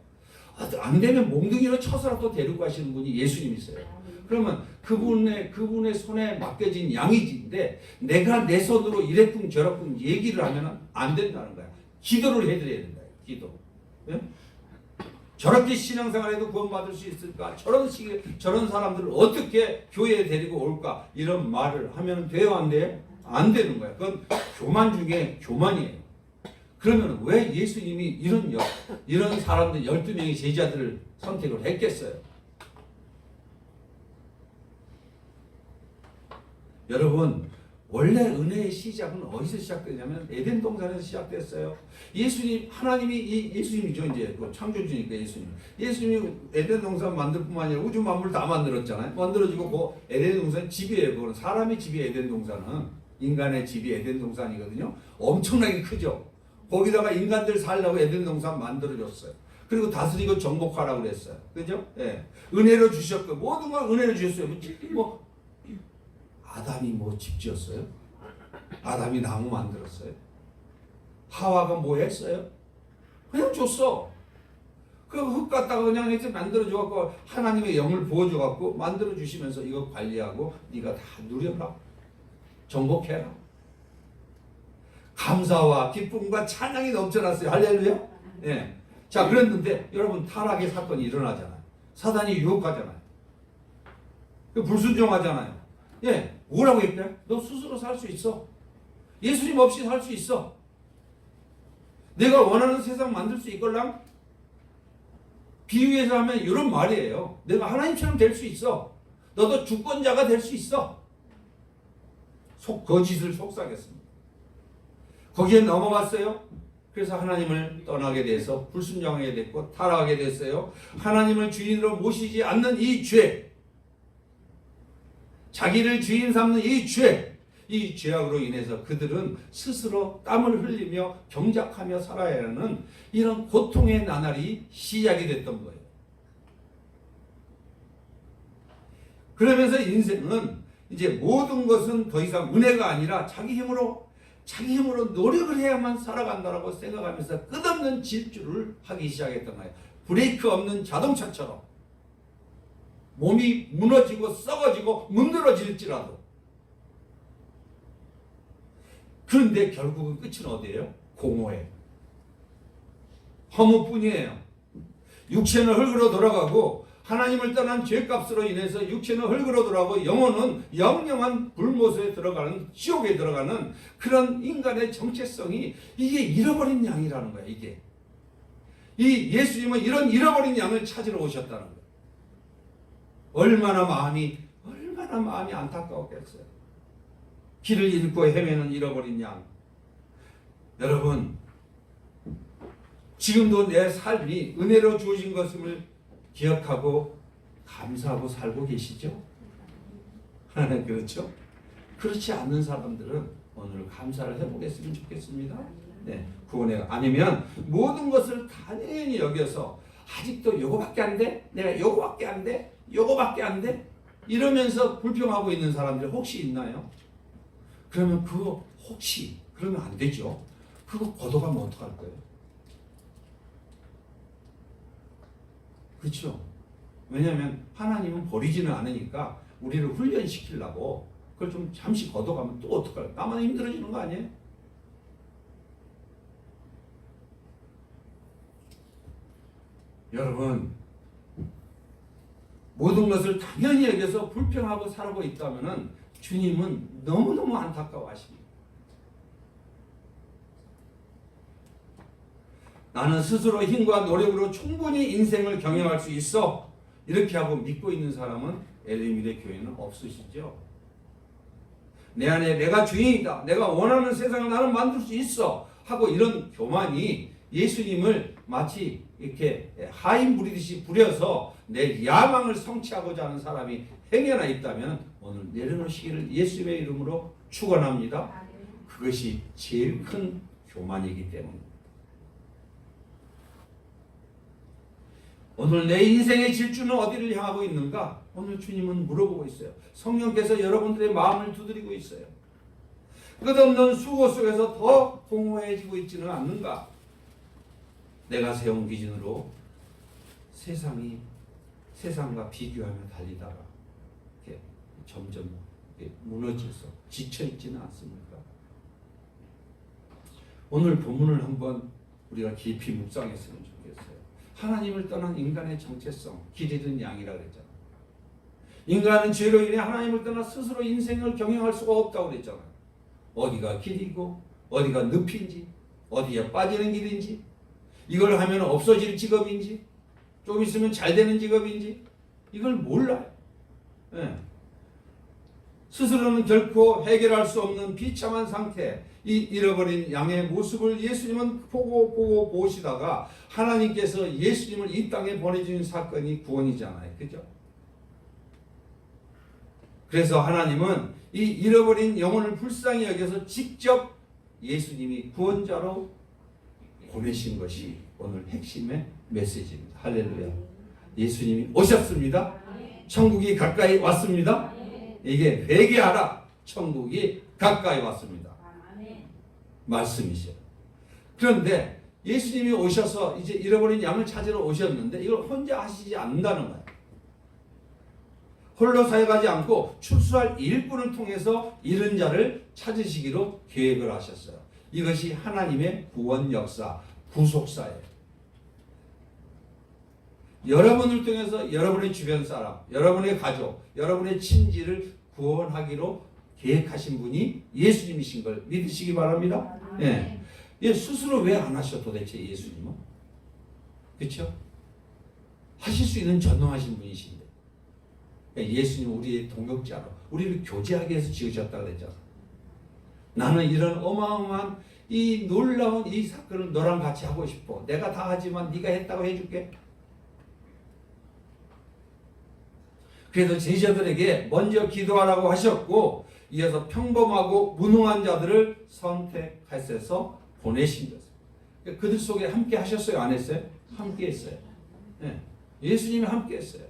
안 되면 몽둥이로 쳐서라도 데리고 가시는 분이 예수님이세요. 그러면 그분의 손에 맡겨진 양이지인데 내가 내 손으로 이래쿵 저래쿵 얘기를 하면 안 된다는 거야. 기도를 해드려야 된다. 기도. 네? 저렇게 신앙생활에도 구원받을 수 있을까? 저런 사람들을 어떻게 교회에 데리고 올까? 이런 말을 하면 돼요, 안 돼요? 안 되는 거야. 그건 교만 중에 교만이에요. 그러면 왜 예수님이 이런 사람들 12명의 제자들을 선택을 했겠어요? 여러분, 원래 은혜의 시작은 어디서 시작되냐면 에덴 동산에서 시작됐어요. 하나님이 예수님이죠. 이제 그 창조주니까 예수님이 에덴 동산 만들 뿐만 아니라 우주 만물 다 만들었잖아요. 만들어지고 그 에덴 동산 집이에요. 그건 사람의 집이 에덴 동산은 인간의 집이 에덴 동산이거든요. 엄청나게 크죠. 거기다가 인간들 살려고 에덴 동산 만들어줬어요. 그리고 다스리고 정복하라고 그랬어요. 그죠? 예. 은혜로 주셨고 모든 걸 은혜로 주셨어요. 아담이 집 지었어요? 아담이 나무 만들었어요? 하와가 뭐 했어요? 그냥 줬어. 그 흙 갖다가 그냥 이렇게 만들어줘 갖고 하나님의 영을 부어줘 갖고 만들어 주시면서 이거 관리하고 네가 다 누려라. 정복해라. 감사와 기쁨과 찬양이 넘쳐났어요. 할렐루야. 예. 자, 그랬는데 여러분 타락의 사건이 일어나잖아요. 사단이 유혹하잖아요. 불순종하잖아요. 예. 뭐라고 했대? 너 스스로 살 수 있어. 예수님 없이 살 수 있어. 내가 원하는 세상 만들 수 있걸랑? 비유해서 하면 이런 말이에요. 내가 하나님처럼 될 수 있어. 너도 주권자가 될 수 있어. 거짓을 속삭였습니다. 거기에 넘어갔어요. 그래서 하나님을 떠나게 돼서 불순종하게 됐고 타락하게 됐어요. 하나님을 주인으로 모시지 않는 이 죄, 자기를 주인 삼는 이 죄, 이 죄악으로 인해서 그들은 스스로 땀을 흘리며 경작하며 살아야 하는 이런 고통의 나날이 시작이 됐던 거예요. 그러면서 인생은 이제 모든 것은 더 이상 은혜가 아니라 자기 힘으로 노력을 해야만 살아간다라고 생각하면서 끝없는 질주를 하기 시작했던 거예요. 브레이크 없는 자동차처럼 몸이 무너지고 썩어지고 문드러질지라도. 그런데 결국은 끝은 어디예요? 공허해요. 허무뿐이에요. 육체는 흙으로 돌아가고 하나님을 떠난 죄값으로 인해서 육체는 흙으로 돌아가고 영혼은 영영한 불못에 들어가는 지옥에 들어가는 그런 인간의 정체성이 이게 잃어버린 양이라는 거야. 이게 이 예수님은 이런 잃어버린 양을 찾으러 오셨다는 거야. 얼마나 마음이 안타까웠겠어요. 길을 잃고 헤매는 잃어버린 양. 여러분, 지금도 내 삶이 은혜로 주어진 것임을 기억하고 감사하고 살고 계시죠? 그렇죠? 그렇지 않는 사람들은 오늘 감사를 해보겠으면 좋겠습니다. 네, 구원해. 아니면 모든 것을 당연히 여겨서 아직도 요거밖에 안 돼? 내가 요거밖에 안 돼? 요거밖에 안 돼? 이러면서 불평하고 있는 사람들 혹시 있나요? 그러면 그거 혹시 그러면 안 되죠. 그거 걷어가면 어떡할 거예요? 그렇죠? 왜냐하면 하나님은 버리지는 않으니까 우리를 훈련시키려고 그걸 좀 잠시 걷어가면 또 어떡할까? 나만 힘들어지는 거 아니에요? 여러분, 모든 것을 당연히 여겨서 불평하고 살고 있다면 주님은 너무너무 안타까워하십니다. 나는 스스로 힘과 노력으로 충분히 인생을 경영할 수 있어. 이렇게 하고 믿고 있는 사람은 엘리미대 교회는 없으시죠. 내 안에 내가 주인이다. 내가 원하는 세상을 나는 만들 수 있어. 하고 이런 교만이 예수님을 마치 이렇게 하인 부리듯이 부려서 내 야망을 성취하고자 하는 사람이 행여나 있다면 오늘 내려놓으시기를 예수님의 이름으로 축원합니다. 그것이 제일 큰 교만이기 때문입니다. 오늘 내 인생의 질주는 어디를 향하고 있는가? 오늘 주님은 물어보고 있어요. 성령께서 여러분들의 마음을 두드리고 있어요. 끝없는 수고 속에서 더 공허해지고 있지는 않는가? 내가 세운 기준으로 세상과 비교하며 달리다가 이렇게 점점 이렇게 무너져서 지쳐있지는 않습니까? 오늘 본문을 한번 우리가 깊이 묵상했으면 좋겠어요. 하나님을 떠난 인간의 정체성, 길 잃은 양이라 그랬잖아요. 인간은 죄로 인해 하나님을 떠나 스스로 인생을 경영할 수가 없다고 그랬잖아요. 어디가 길이고 어디가 늪인지 어디에 빠지는 길인지 이걸 하면 없어질 직업인지 좀 있으면 잘 되는 직업인지 이걸 몰라요. 네. 스스로는 결코 해결할 수 없는 비참한 상태, 이 잃어버린 양의 모습을 예수님은 보고 보시다가 하나님께서 예수님을 이 땅에 보내주신 사건이 구원이잖아요. 그죠? 그래서 하나님은 이 잃어버린 영혼을 불쌍히 여겨서 직접 예수님이 구원자로 보내신 것이 오늘 핵심의 메시지입니다. 할렐루야. 예수님이 오셨습니다. 천국이 가까이 왔습니다. 이게 회개하라. 천국이 가까이 왔습니다. 말씀이죠. 그런데 예수님이 오셔서 이제 잃어버린 양을 찾으러 오셨는데 이걸 혼자 하시지 않는다는 거예요. 홀로 사역하지 않고 출소할 일꾼을 통해서 잃은 자를 찾으시기로 계획을 하셨어요. 이것이 하나님의 구원 역사, 구속사예요. 여러분을 통해서 여러분의 주변 사람, 여러분의 가족, 여러분의 친지를 구원하기로 계획하신 분이 예수님이신 걸 믿으시기 바랍니다. 예. 예, 스스로 왜 안 하셔 도대체 예수님은? 그렇죠? 하실 수 있는 전능하신 분이신데 예수님은 우리의 동역자로 우리를 교제하기 위해서 지으셨다고 그랬잖아. 나는 이런 어마어마한 이 놀라운 이 사건을 너랑 같이 하고 싶어. 내가 다 하지만 네가 했다고 해줄게. 그래서 제자들에게 먼저 기도하라고 하셨고 이어서 평범하고 무능한 자들을 선택하셔서 보내신 것을. 그들 속에 함께 하셨어요? 안 했어요? 함께 했어요. 네. 예수님이 함께 했어요.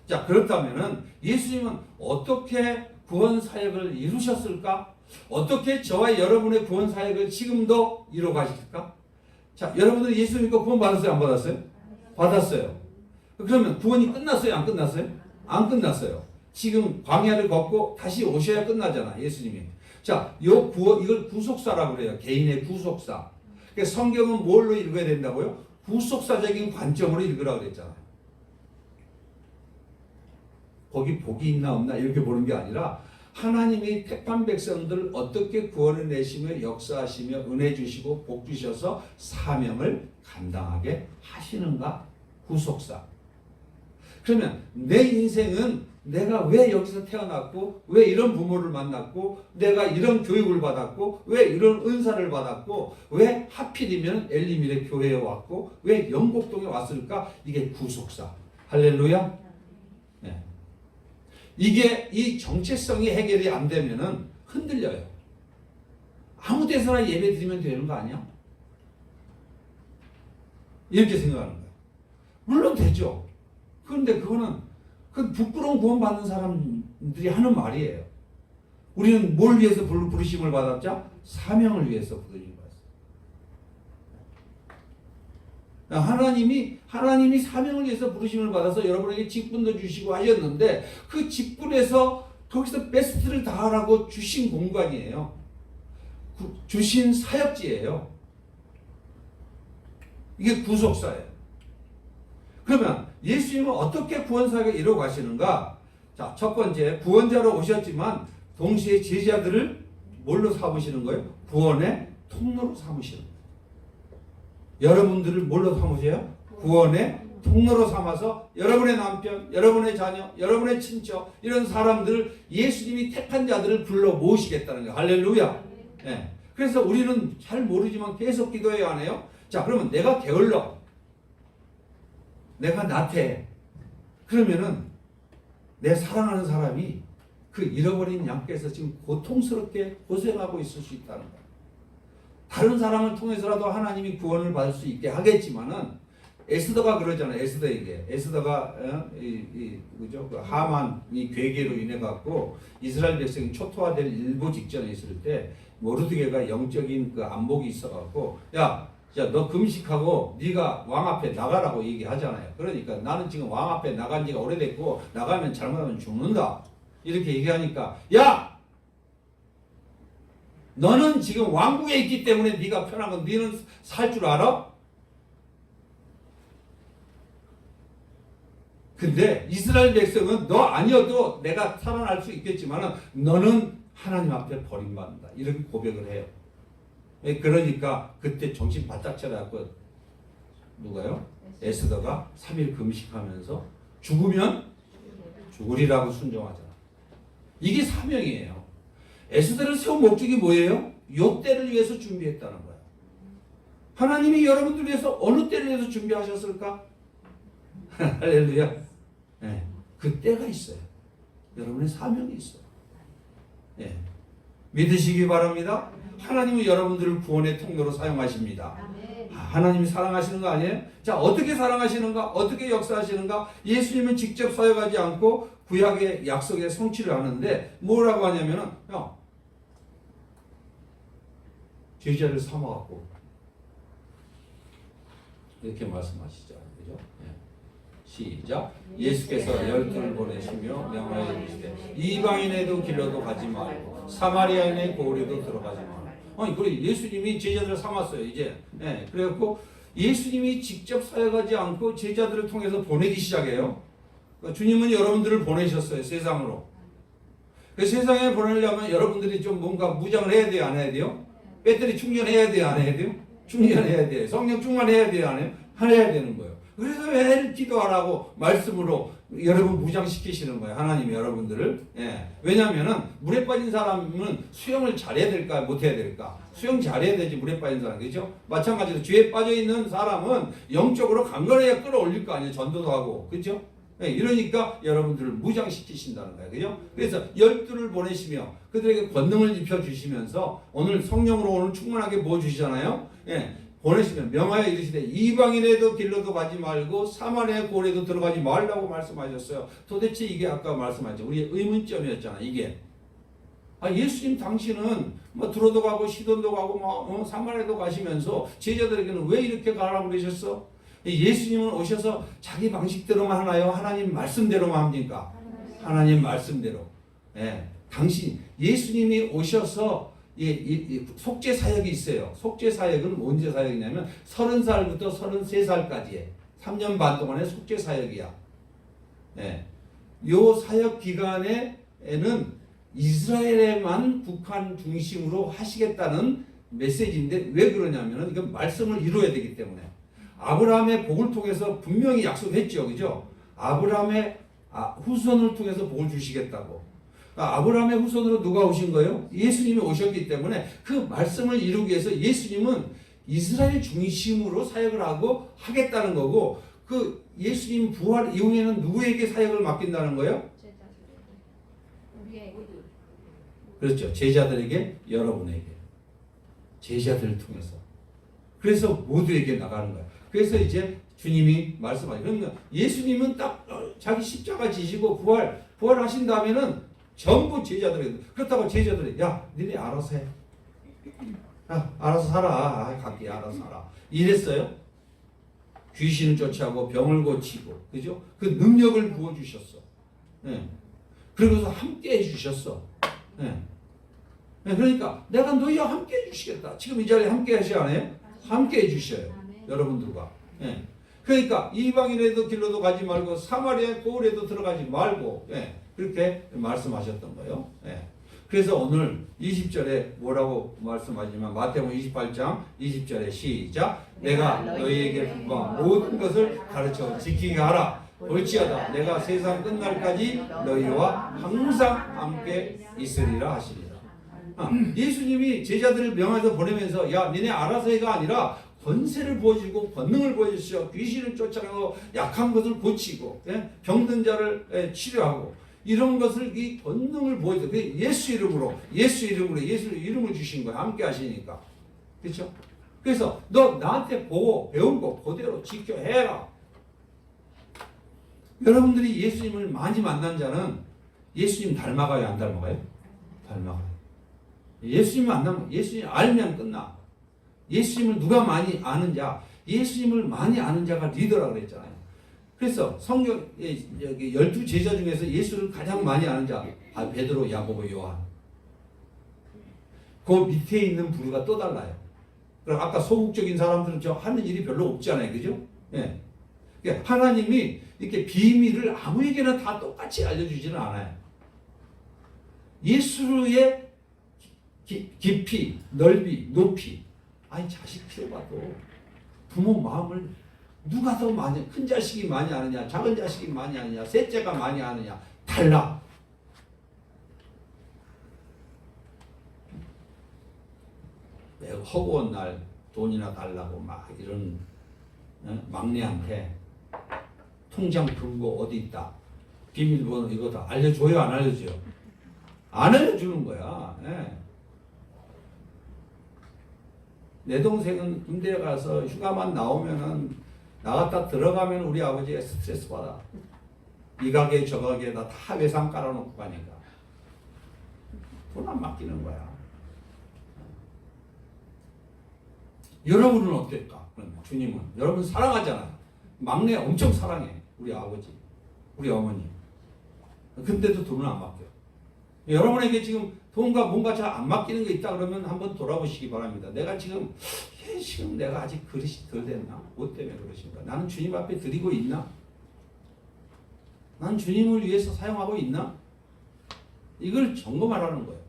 자, 그렇다면은 예수님은 어떻게 구원 사역을 이루셨을까? 어떻게 저와 여러분의 구원 사역을 지금도 이루어 가실까? 자, 여러분들 예수 믿고 구원 받았어요? 안 받았어요? 받았어요. 그러면 구원이 끝났어요? 안 끝났어요? 안 끝났어요. 지금 광야를 걷고 다시 오셔야 끝나잖아, 예수님이. 자, 이걸 구속사라고 그래요. 개인의 구속사. 그러니까 성경은 뭘로 읽어야 된다고요? 구속사적인 관점으로 읽으라고 그랬잖아요. 거기 복이 있나 없나 이렇게 보는 게 아니라 하나님이 택한 백성들 어떻게 구원을 내시며 역사하시며 은혜 주시고 복 주셔서 사명을 감당하게 하시는가? 구속사. 그러면 내 인생은 내가 왜 여기서 태어났고 왜 이런 부모를 만났고 내가 이런 교육을 받았고 왜 이런 은사를 받았고 왜 하필이면 엘리밀의 교회에 왔고 왜 영곡동에 왔을까? 이게 구속사. 할렐루야. 네. 이게 이 정체성이 해결이 안 되면은 흔들려요. 아무 데서나 예배 드리면 되는 거 아니야? 이렇게 생각하는 거예요. 물론 되죠. 그런데 그거는 그 부끄러운 구원 받는 사람들이 하는 말이에요. 우리는 뭘 위해서 부르심을 받았죠? 사명을 위해서 부르심을 받았어요. 하나님이 사명을 위해서 부르심을 받아서 여러분에게 직분도 주시고 하셨는데 그 직분에서 거기서 베스트를 다하라고 주신 공간이에요. 주신 사역지예요. 이게 구속사예요. 그러면 예수님은 어떻게 구원사역을 이루어 가시는가? 자, 첫 번째 구원자로 오셨지만 동시에 제자들을 뭘로 삼으시는 거예요? 구원의 통로로 삼으시는 거예요. 여러분들을 뭘로 삼으세요? 구원의 통로로 삼아서 여러분의 남편, 여러분의 자녀, 여러분의 친척 이런 사람들을 예수님이 택한 자들을 불러 모으시겠다는 거예요. 할렐루야. 네. 그래서 우리는 잘 모르지만 계속 기도해야 하네요. 자, 그러면 내가 게을러. 내가 나태해. 그러면은 내 사랑하는 사람이 그 잃어버린 양께서 지금 고통스럽게 고생하고 있을 수 있다는 거예요. 다른 사람을 통해서라도 하나님이 구원을 받을 수 있게 하겠지만은 에스더가 그러잖아요. 에스더가 그죠? 그 하만이 괴계로 인해 갖고 이스라엘 백성이 초토화될 일보 직전에 있을 때 모르드게가 영적인 그 안목이 있어 갖고 야, 너 금식하고 네가 왕 앞에 나가라고 얘기하잖아요. 그러니까 나는 지금 왕 앞에 나간 지가 오래됐고 나가면 잘못하면 죽는다. 이렇게 얘기하니까 야! 너는 지금 왕국에 있기 때문에 네가 편한 건 너는 살 줄 알아? 근데 이스라엘 백성은 너 아니어도 내가 살아날 수 있겠지만 너는 하나님 앞에 버림받는다. 이렇게 고백을 해요. 그러니까 그때 정신 바짝 차려갖고 누가요? 에스더가 3일 금식하면서 죽으면 죽으리라고 순종하잖아. 이게 사명이에요. 에스더를 세운 목적이 뭐예요? 요 때를 위해서 준비했다는 거예요. 하나님이 여러분들 위해서 어느 때를 위해서 준비하셨을까? 할렐루야. 네, 그 때가 있어요. 여러분의 사명이 있어요. 네. 믿으시기 바랍니다. 하나님은 여러분들을 구원의 통로로 사용하십니다. 하나님이 사랑하시는 거 아니에요? 자, 어떻게 사랑하시는가? 어떻게 역사하시는가? 예수님은 직접 사역하지 않고 구약의 약속의 성취를 하는데 뭐라고 하냐면은 제자를 삼아갖고 이렇게 말씀하시죠. 그죠? 예. 시작. 예수께서 열두를 보내시며 명하여 이르시되 이방인에도 길러도 가지 말고 사마리아인의 고을에도 들어가지 말고. 아니 그래 예수님이 제자들을 삼았어요. 이제 예. 그래갖고 예수님이 직접 사역하지 않고 제자들을 통해서 보내기 시작해요. 그러니까 주님은 여러분들을 보내셨어요. 세상으로. 그 세상에 보내려면 여러분들이 좀 뭔가 무장을 해야 돼요? 안 해야 돼요? 배터리 충전해야 돼요? 안 해야 돼요? 충전해야 돼요. 성령 충만해야 돼요? 안 해요? 해야 되는 거예요. 그래서 왜 기도하라고 말씀으로 여러분 무장시키시는 거예요. 하나님이 여러분들을. 예. 왜냐하면은 물에 빠진 사람은 수영을 잘해야 될까 못해야 될까? 수영 잘해야 되지 물에 빠진 사람. 그죠? 마찬가지로 죄에 빠져있는 사람은 영적으로 강건해야 끌어올릴 거 아니에요. 전도도 하고. 그죠? 예, 이러니까 여러분들을 무장시키신다는 거예요. 그죠? 그래서 열두를 보내시며 그들에게 권능을 입혀주시면서 오늘 성령으로 오늘 충만하게 부어주시잖아요. 예, 보내시면 명하여 이르시되 이방인에도 길로도 가지 말고 사마리아 고을에도 들어가지 말라고 말씀하셨어요. 도대체 이게 아까 말씀하셨죠. 우리의 의문점이었잖아. 이게. 아, 예수님 당신은 뭐 두로도 가고 시돈도 가고 뭐 사마리아도 가시면서 제자들에게는 왜 이렇게 가라고 그러셨어? 예수님은 오셔서 자기 방식대로만 하나요? 하나님 말씀대로만 합니까? 하나님 말씀대로. 예, 당신 예수님이 오셔서 속죄 사역이 있어요. 속죄 사역은 언제 사역이냐면 30살부터 33살까지의 3년 반 동안의 속죄 사역이야. 예, 요 사역 기간에는 이스라엘에만 국한 중심으로 하시겠다는 메시지인데 왜 그러냐면은 이건 말씀을 이루어야 되기 때문에. 아브라함의 복을 통해서 분명히 약속했죠. 그죠? 아브라함의 후손을 통해서 복을 주시겠다고. 아브라함의 후손으로 누가 오신 거예요? 예수님이 오셨기 때문에 그 말씀을 이루기 위해서 예수님은 이스라엘 중심으로 사역을 하고 하겠다는 거고 그 예수님 부활 이후에는 누구에게 사역을 맡긴다는 거예요? 그렇죠. 제자들에게, 여러분에게. 제자들을 통해서. 그래서 모두에게 나가는 거예요. 그래서 이제 주님이 말씀하죠. 그러면 예수님은 딱 자기 십자가 지시고 부활하신 다음에는 전부 제자들에게 그렇다고 제자들이 야 니네 알아서 해. 야 알아서 살아. 각기 알아서 살아. 이랬어요. 귀신을 쫓아오고 병을 고치고 그죠? 그 능력을 부어주셨어. 네. 그러고서 함께 해주셨어. 네. 네. 그러니까 내가 너희와 함께 해주시겠다. 지금 이 자리에 함께 하시 안 해요? 함께 해주셔요. 여러분들과. 예. 그러니까 이방인에도 길로도 가지 말고 사마리아 고을에도 들어가지 말고 예. 그렇게 말씀하셨던 거예요. 예. 그래서 오늘 20절에 뭐라고 말씀하시냐면 마태복음 28장 20절에 시작. 내가 너희에게 분부한 모든 것을 가르쳐 지키게 하라. 볼지어다 내가 세상 끝날까지 너희와 항상 함께 있으리라 하시리라. 예수님이 제자들을 명하여서 보내면서 야 니네 알아서 해가 아니라 권세를 보여주고 권능을 보여주시오. 귀신을 쫓아내고 약한 것을 고치고 예? 병든 자를 치료하고 이런 것을 이 권능을 보여줘. 예수 이름으로 예수 이름을 주신 거야. 함께 하시니까. 그렇죠? 그래서 너 나한테 보고 배운 거 그대로 지켜 해라. 여러분들이 예수님을 많이 만난 자는 예수님 닮아가요? 안 닮아가요? 닮아가요. 예수님 만나면 예수님 알면 끝나. 예수님을 누가 많이 아는 자, 예수님을 많이 아는 자가 리더라고 그랬잖아요. 그래서 성경 여기 12제자 중에서 예수를 가장 많이 아는 자, 베드로, 야고보, 요한. 그 밑에 있는 부류가 또 달라요. 그럼 아까 소극적인 사람들은 저 하는 일이 별로 없잖아요, 그죠? 예. 그러니까 하나님이 이렇게 비밀을 아무에게나 다 똑같이 알려주지는 않아요. 예수의 깊이, 넓이, 높이. 아니 자식 키워봐도 부모 마음을 누가 더 많이 큰 자식이 많이 아느냐 작은 자식이 많이 아느냐 셋째가 많이 아느냐 달라. 내가 허구한 날 돈이나 달라고 막 이런 막내한테 통장 금고 어디 있다 비밀번호 이거 다 알려줘요 안 알려줘요? 안 알려주는 거야. 예. 내 동생은 군대에 가서 휴가만 나오면은 나갔다 들어가면 우리 아버지가 스트레스 받아. 이 가게 저 가게에다 다 외상 깔아놓고 가니까 돈 안 맡기는 거야. 여러분은 어떨까? 그러면 주님은 여러분 사랑하잖아요. 막내 엄청 사랑해. 우리 아버지, 우리 어머니. 근데도 돈을 안 맡겨. 여러분에게 지금 돈과 뭔가 잘 안 맡기는 게 있다 그러면 한번 돌아보시기 바랍니다. 내가 지금 내가 아직 그릇이 덜 됐나? 뭐 때문에 그러신가? 나는 주님 앞에 드리고 있나? 난 주님을 위해서 사용하고 있나? 이걸 점검하라는 거예요.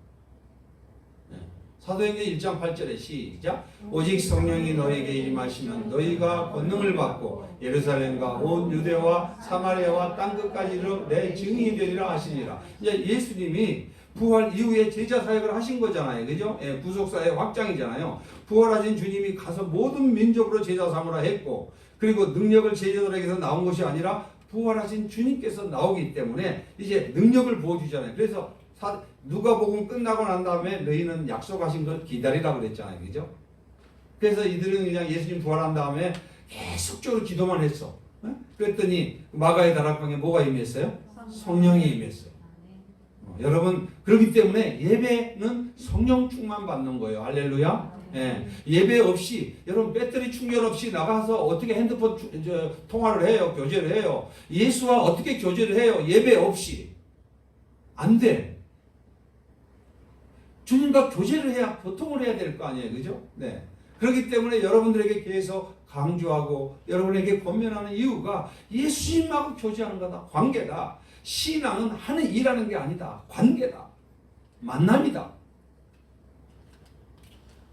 사도행전 1장 8절에 시작. 오직 성령이 너에게 임하시면 너희가 권능을 받고 예루살렘과 온 유대와 사마리아와 땅 끝까지 이르러 내 증인이 되리라 하시니라. 이제 예수님이 부활 이후에 제자 사역을 하신 거잖아요. 그죠? 예, 구속사의 확장이잖아요. 부활하신 주님이 가서 모든 민족으로 제자 삼으라 했고, 그리고 능력을 제자들에게서 나온 것이 아니라 부활하신 주님께서 나오기 때문에 이제 능력을 부어주잖아요. 그래서 누가복음 끝나고 난 다음에 너희는 약속하신 걸 기다리라고 그랬잖아요. 그죠? 그래서 이들은 그냥 예수님 부활한 다음에 계속적으로 기도만 했어. 그랬더니 마가의 다락방에 뭐가 임했어요? 성령이 임했어요. 여러분, 그렇기 때문에 예배는 성령 충만 받는 거예요. 할렐루야. 예배 없이, 여러분 배터리 충전 없이 나가서 어떻게 핸드폰 통화를 해요? 교제를 해요? 예수와 어떻게 교제를 해요? 예배 없이 안 돼. 주님과 교제를 해야, 교통을 해야 될 거 아니에요. 그죠? 네. 그렇기 때문에 여러분들에게 계속 강조하고 여러분에게 권면하는 이유가 예수님하고 교제하는 거다. 관계다. 신앙은 하는 일하는 게 아니다. 관계다. 만남이다.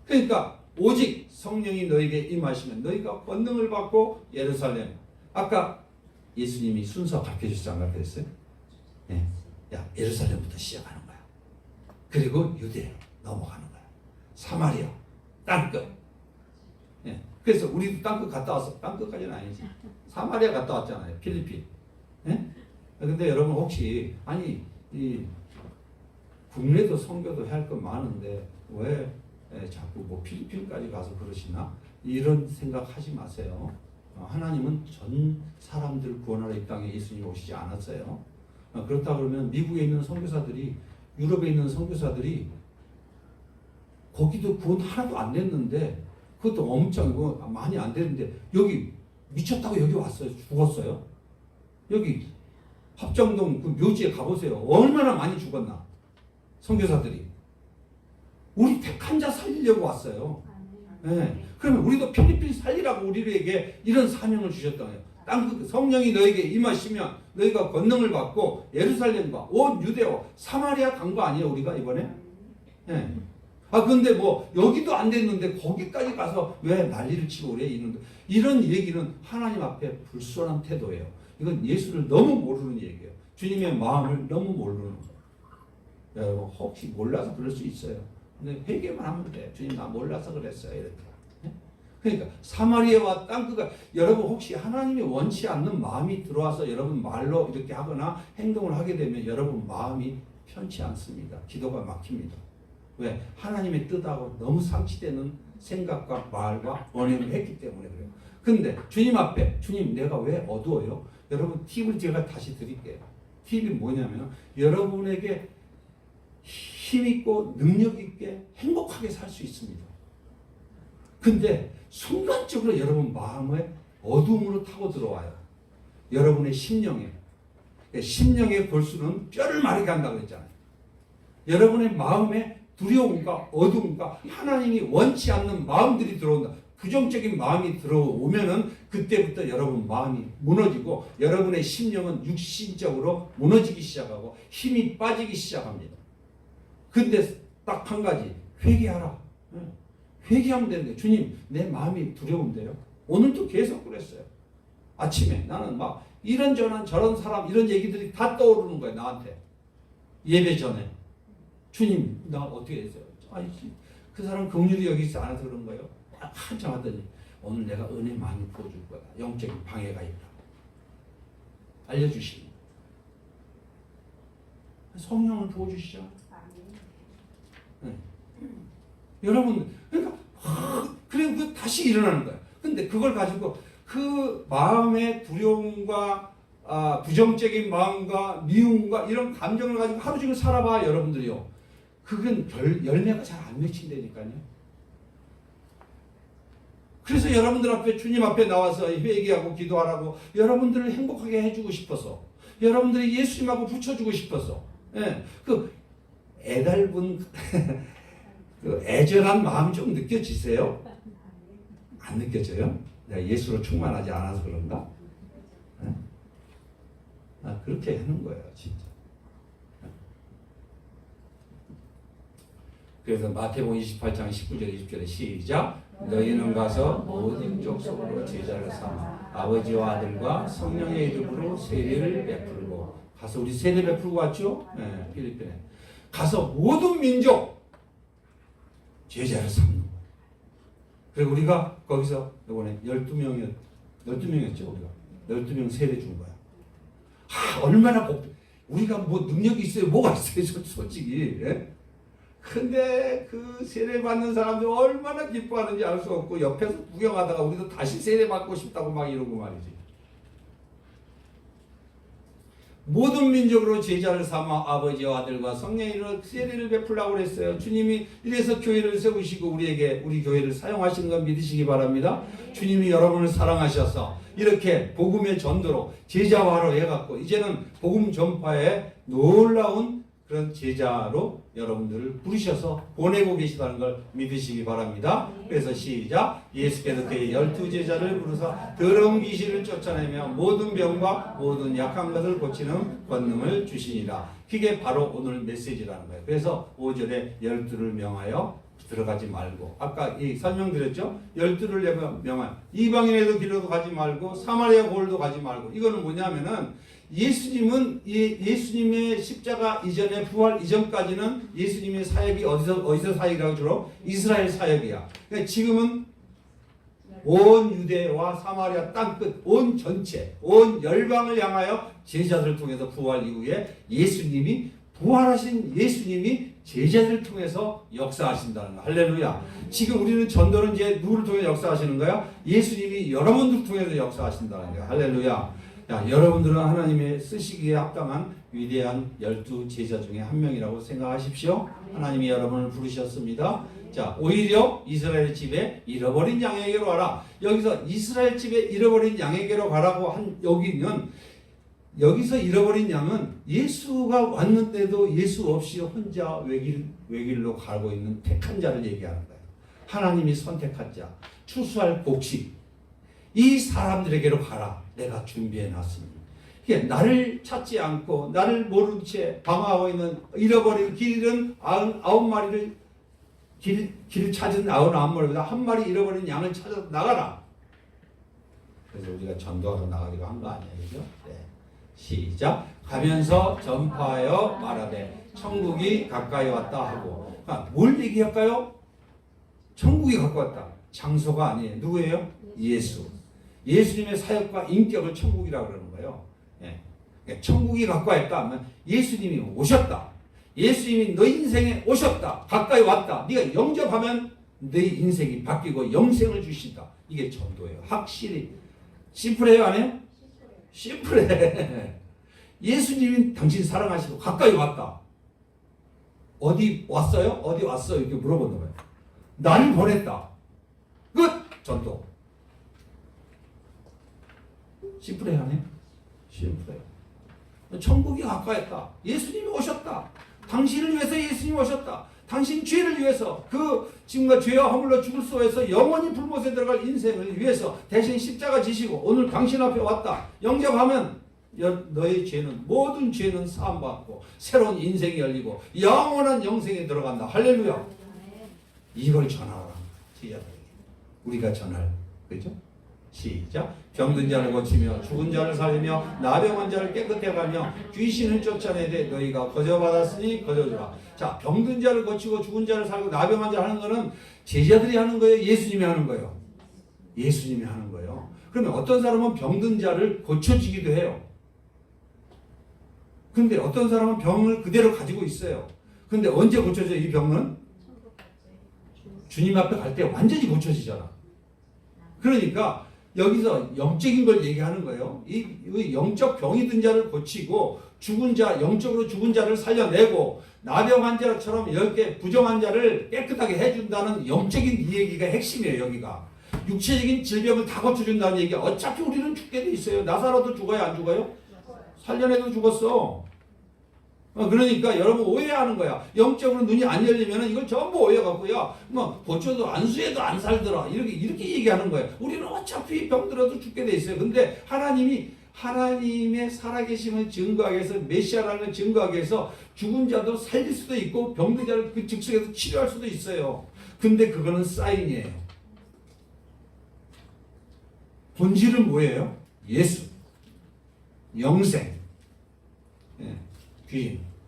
그러니까 오직 성령이 너에게 임하시면 너희가 권능을 받고 예루살렘. 아까 예수님이 순서 가르쳐주시지 안 가르쳐줬어요? 네. 야, 예루살렘부터 시작하는 거야. 그리고 유대 넘어가는 거야. 사마리아 땅끝. 네. 그래서 우리도 땅끝 갔다 왔어. 땅끝까지는 아니지. 사마리아 갔다 왔잖아요. 필리핀. 네? 근데 여러분 혹시 아니 이 국내도 선교도 할 거 많은데 왜 자꾸 뭐 필리핀까지 가서 그러시나? 이런 생각하지 마세요. 하나님은 전 사람들 구원하러 이 땅에 예수님 오시지 않았어요. 그렇다 그러면 미국에 있는 선교사들이, 유럽에 있는 선교사들이 거기도 구원 하나도 안 됐는데, 그것도 엄청 많이 안 되는데 여기 미쳤다고 여기 왔어요. 죽었어요. 여기 합정동 그 묘지에 가보세요. 얼마나 많이 죽었나 선교사들이. 우리 택한 자 살리려고 왔어요. 네. 그러면 우리도 필리핀 살리라고 우리에게 이런 사명을 주셨던 거예요. 성령이 너에게 임하시면 너희가 권능을 받고 예루살렘과 온 유대와 사마리아 간 거 아니에요 우리가 이번에? 네. 근데 뭐 여기도 안 됐는데 거기까지 가서 왜 난리를 치고 그래? 이런 얘기는 하나님 앞에 불순한 태도예요. 이건 예수를 너무 모르는 얘기예요. 주님의 마음을 너무 모르는 거예요. 여러분 혹시 몰라서 그럴 수 있어요. 근데 회개만 하면 돼. 주님 나 몰라서 그랬어요. 이렇게. 그러니까 사마리아와 땅끝가, 여러분 혹시 하나님이 원치 않는 마음이 들어와서 여러분 말로 이렇게 하거나 행동을 하게 되면 여러분 마음이 편치 않습니다. 기도가 막힙니다. 왜? 하나님의 뜻하고 너무 상치되는 생각과 말과 언행을 했기 때문에 그래요. 근데 주님 앞에, 주님 내가 왜 어두워요? 여러분 팁을 제가 다시 드릴게요. 팁이 뭐냐면 여러분에게 힘있고 능력있게 행복하게 살 수 있습니다. 근데 순간적으로 여러분 마음에 어두움으로 타고 들어와요. 여러분의 심령에. 심령의 골수는 뼈를 마르게 한다고 그랬잖아요. 여러분의 마음에 두려움과 어두움과 하나님이 원치 않는 마음들이 들어온다. 부정적인 마음이 들어오면은 그때부터 여러분 마음이 무너지고 여러분의 심령은 육신적으로 무너지기 시작하고 힘이 빠지기 시작합니다. 근데 딱 한 가지, 회개하라. 회개하면 되는데, 주님 내 마음이 두려운데요. 오늘도 계속 그랬어요. 아침에 나는 막 이런저런 저런 사람 이런 얘기들이 다 떠오르는 거예요. 나한테 예배 전에. 주님 나 어떻게 했어요? 아니지, 그 사람 긍휼히 여기지 않아서 그런 거예요. 한참 하더니 오늘 내가 은혜 많이 부어줄 거다. 영적인 방해가 있다. 알려주십니다. 성령을 부어주시죠. 네. 여러분 그러니까 그리고 다시 일어나는 거예요. 근데 그걸 가지고 그 마음의 두려움과 부정적인 마음과 미움과 이런 감정을 가지고 하루 종일 살아봐 여러분들이요. 그건 열매가 잘 안 맺힌다니까요. 그래서 여러분들 앞에 주님 앞에 나와서 회개하고 기도하라고 여러분들을 행복하게 해주고 싶어서 여러분들이 예수님하고 붙여주고 싶어서 예, 그 애달분 그 애절한 마음 좀 느껴지세요? 안 느껴져요? 내가 예수로 충만하지 않아서 그런가? 예? 그렇게 하는 거예요 진짜. 그래서 마태복음 28장 19절 20절에 시작. 너희는 가서 모든 족속으로 제자를 삼아 아버지와 아들과 성령의 이름으로 세례를 베풀고 가서 우리 세례 베풀고 왔죠? 네, 필리핀에 가서 모든 민족 제자를 삼는 거예요. 그리고 우리가 거기서 이번에 12명이었죠 우리가 12명 세례 준 거야. 얼마나 우리가 뭐 능력이 있어요? 뭐가 있어요? 솔직히. 예? 근데 그 세례 받는 사람들 얼마나 기뻐하는지 알 수 없고 옆에서 구경하다가 우리도 다시 세례 받고 싶다고 막 이러고 말이지. 모든 민족으로 제자를 삼아 아버지와 아들과 성령으로 세례를 베풀라고 그랬어요. 주님이 이래서 교회를 세우시고 우리 교회를 사용하시는 건 믿으시기 바랍니다. 주님이 여러분을 사랑하셔서 이렇게 복음의 전도로 제자화로 해갖고 이제는 복음 전파에 놀라운 그런 제자로 여러분들을 부르셔서 보내고 계시다는 걸 믿으시기 바랍니다. 그래서 시작. 예수께서 그의 12제자를 부르사 더러운 귀신을 쫓아내며 모든 병과 모든 약한 것을 고치는 권능을 주시니라. 그게 바로 오늘 메시지라는 거예요. 그래서 5절에 12를 명하여 들어가지 말고 아까 이 설명드렸죠. 12를 명하여 이방인에도 길로도 가지 말고 사마리아 고을도 가지 말고 이거는 뭐냐면은 예수님은 예수님의 십자가 이전에 부활 이전까지는 예수님의 사역이 어디서 사역이라고 주로 이스라엘 사역이야. 그러니까 지금은 온 유대와 사마리아 땅끝 온 전체 온 열방을 향하여 제자들을 통해서 부활 이후에 예수님이 부활하신 예수님이 제자들을 통해서 역사하신다는 거. 할렐루야. 지금 우리는 전도는 이제 누구를 통해 역사하시는 거야? 예수님이 여러분들 통해서 역사하신다는 거야. 할렐루야. 야, 여러분들은 하나님의 쓰시기에 합당한 위대한 12제자 중에 한 명이라고 생각하십시오. 하나님이 여러분을 부르셨습니다. 자, 오히려 이스라엘 집에 잃어버린 양에게로 가라. 여기서 이스라엘 집에 잃어버린 양에게로 가라고 한 여기서 잃어버린 양은 예수가 왔는데도 예수 없이 혼자 외길로 가고 있는 택한 자를 얘기하는 거예요. 하나님이 선택한 자, 추수할 곡식. 이 사람들에게로 가라. 내가 준비해 놨습니다. 이게 나를 찾지 않고 나를 모른 채 방황하고 있는 잃어버린 길 잃은 99마리를 길을 찾은 99마리보다 한 마리 잃어버린 양을 찾아 나가라. 그래서 우리가 전도하러 나가기로 한 거 아니에요, 그죠? 네. 시작. 가면서 전파하여 말하되 천국이 가까이 왔다 하고. 뭘 얘기할까요? 천국이 가까이 왔다. 장소가 아니에요. 누구예요? 예수. 예수님의 사역과 인격을 천국이라고 그러는 거예요. 예. 천국이 가까이 왔다 하면 예수님이 오셨다. 예수님이 너 인생에 오셨다. 가까이 왔다. 네가 영접하면 네 인생이 바뀌고 영생을 주신다. 이게 전도예요. 확실히. 심플해요, 안 해요? 심플해. 예수님이 당신 사랑하시고 가까이 왔다. 어디 왔어요? 어디 왔어요? 이렇게 물어본단 말이에요. 나를 보냈다. 끝! 전도. 심플해요, 안 해요? 심플해요. 천국이 가까이 왔다. 예수님이 오셨다. 당신을 위해서 예수님이 오셨다. 당신 죄를 위해서 그 지금과 죄와 허물로 죽을 수에서 영원히 불못에 들어갈 인생을 위해서 대신 십자가 지시고 오늘 당신 앞에 왔다. 영접하면 너의 죄는 모든 죄는 사함받고 새로운 인생이 열리고 영원한 영생에 들어간다. 할렐루야. 이걸 전하라. 제자들에게 우리가 전할, 그렇죠? 시작. 병든 자를 고치며 죽은 자를 살리며 나병한 자를 깨끗해 가며 귀신을 쫓아내되 너희가 거저받았으니 거저주라. 자, 병든 자를 고치고 죽은 자를 살리고 나병한 자를 하는 거는 제자들이 하는 거예요? 예수님이 하는 거예요? 예수님이 하는 거예요. 그러면 어떤 사람은 병든 자를 고쳐주기도 해요. 근데 어떤 사람은 병을 그대로 가지고 있어요. 근데 언제 고쳐져요? 이 병은? 주님 앞에 갈 때 완전히 고쳐지잖아. 그러니까 여기서 영적인 걸 얘기하는 거예요. 이 영적 병이 든 자를 고치고 죽은 자, 영적으로 죽은 자를 살려내고 나병한 자처럼 이렇게 부정한 자를 깨끗하게 해준다는 영적인 이 얘기가 핵심이에요. 여기가. 육체적인 질병을 다 고쳐준다는 얘기야. 어차피 우리는 죽게 돼 있어요. 나사로도 죽어요, 안 죽어요? 살려내도 죽었어. 그러니까 여러분 오해하는 거야. 영적으로 눈이 안 열리면 이걸 전부 오해갖고요. 뭐 고쳐도 안수해도 안 살더라. 이렇게 얘기하는 거예요. 우리는 어차피 병들어도 죽게 돼 있어요. 근데 하나님의 살아계심을 증거하기 위해서, 메시아라는 걸 증거하기 위해서 죽은 자도 살릴 수도 있고 병든 자를 그 즉석에서 치료할 수도 있어요. 근데 그거는 사인이에요. 본질은 뭐예요? 예수, 영생,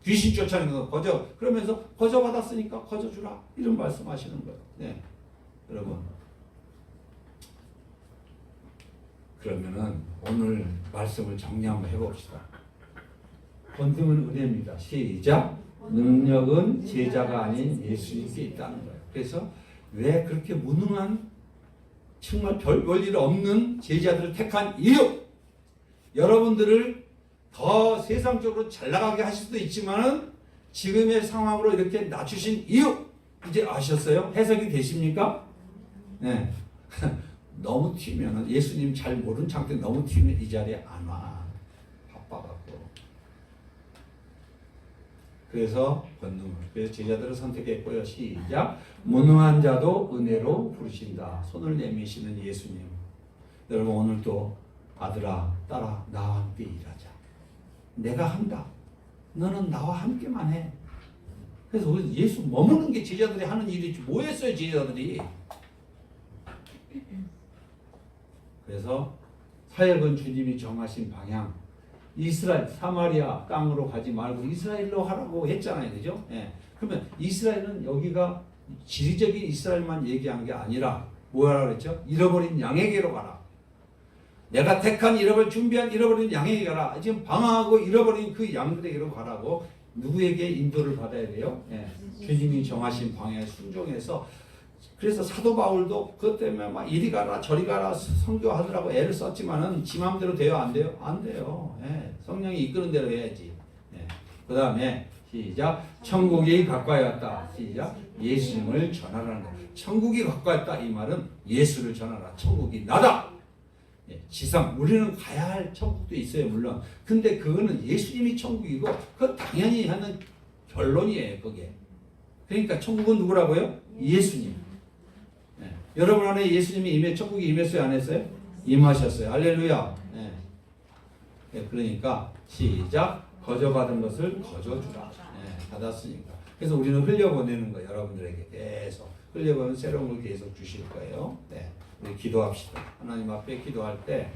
귀신 쫓아내는 거 거저, 그러면서 거저 받았으니까 거저 주라, 이런 말씀하시는 거예요. 네. 여러분, 그러면은 오늘 말씀을 정리 한번 해봅시다. 권능은 은혜입니다. 시작. 능력은 제자가 아닌 예수님께 있다는 거예요. 그래서 왜 그렇게 무능한, 정말 별 볼 일 없는 제자들을 택한 이유, 여러분들을 더 세상적으로 잘 나가게 하실 수도 있지만 지금의 상황으로 이렇게 낮추신 이유 이제 아셨어요? 해석이 되십니까? 네. 너무 튀면, 예수님 잘 모르는 상태에 너무 튀면 이 자리에 안 와. 바빠갖고. 그래서 권능을, 그래서 제자들을 선택했고요. 시작. 무능한 자도 은혜로 부르신다. 손을 내미시는 예수님. 여러분, 오늘도 아들아, 딸아, 나와 함께 일하자. 내가 한다. 너는 나와 함께만 해. 그래서 예수 머무는 게 제자들이 하는 일이지. 뭐 했어요, 제자들이? 그래서 사역은 주님이 정하신 방향, 이스라엘, 사마리아 땅으로 가지 말고 이스라엘로 하라고 했잖아요. 그죠? 예. 그러면 이스라엘은 여기가 지리적인 이스라엘만 얘기한 게 아니라 뭐라 그랬죠? 잃어버린 양에게로 가라. 내가 택한 준비한 잃어버린 양에게 가라. 지금 방황하고 잃어버린 그 양들에게로 가라고. 누구에게 인도를 받아야 돼요? 예. 주님이 정하신 방향에 순종해서. 그래서 사도 바울도 그것 때문에 막 이리 가라 저리 가라 선교하더라고 애를 썼지만은 지 마음대로 돼요, 안 돼요? 안 돼요. 예. 성령이 이끄는 대로 해야지. 예. 그 다음에 시작. 천국이 가까이 왔다. 시작. 예수님을 전하라는 거예요. 천국이 가까이 왔다, 이 말은 예수를 전하라. 천국이 나다. 예. 지상 우리는 가야 할 천국도 있어요, 물론. 근데 그거는 예수님이 천국이고 그건 당연히 하는 결론이에요, 그게. 그러니까 천국은 누구라고요? 예수님. 네. 여러분 안에 예수님이 천국에 임했어요, 안 했어요? 임하셨어요. 할렐루야. 네. 네, 그러니까 시작. 거저받은 것을 거저주라. 네, 받았으니까. 그래서 우리는 흘려보내는 거예요. 여러분들에게 계속 흘려보면 새로운 걸 계속 주실 거예요. 네, 우리 기도합시다. 하나님 앞에 기도할 때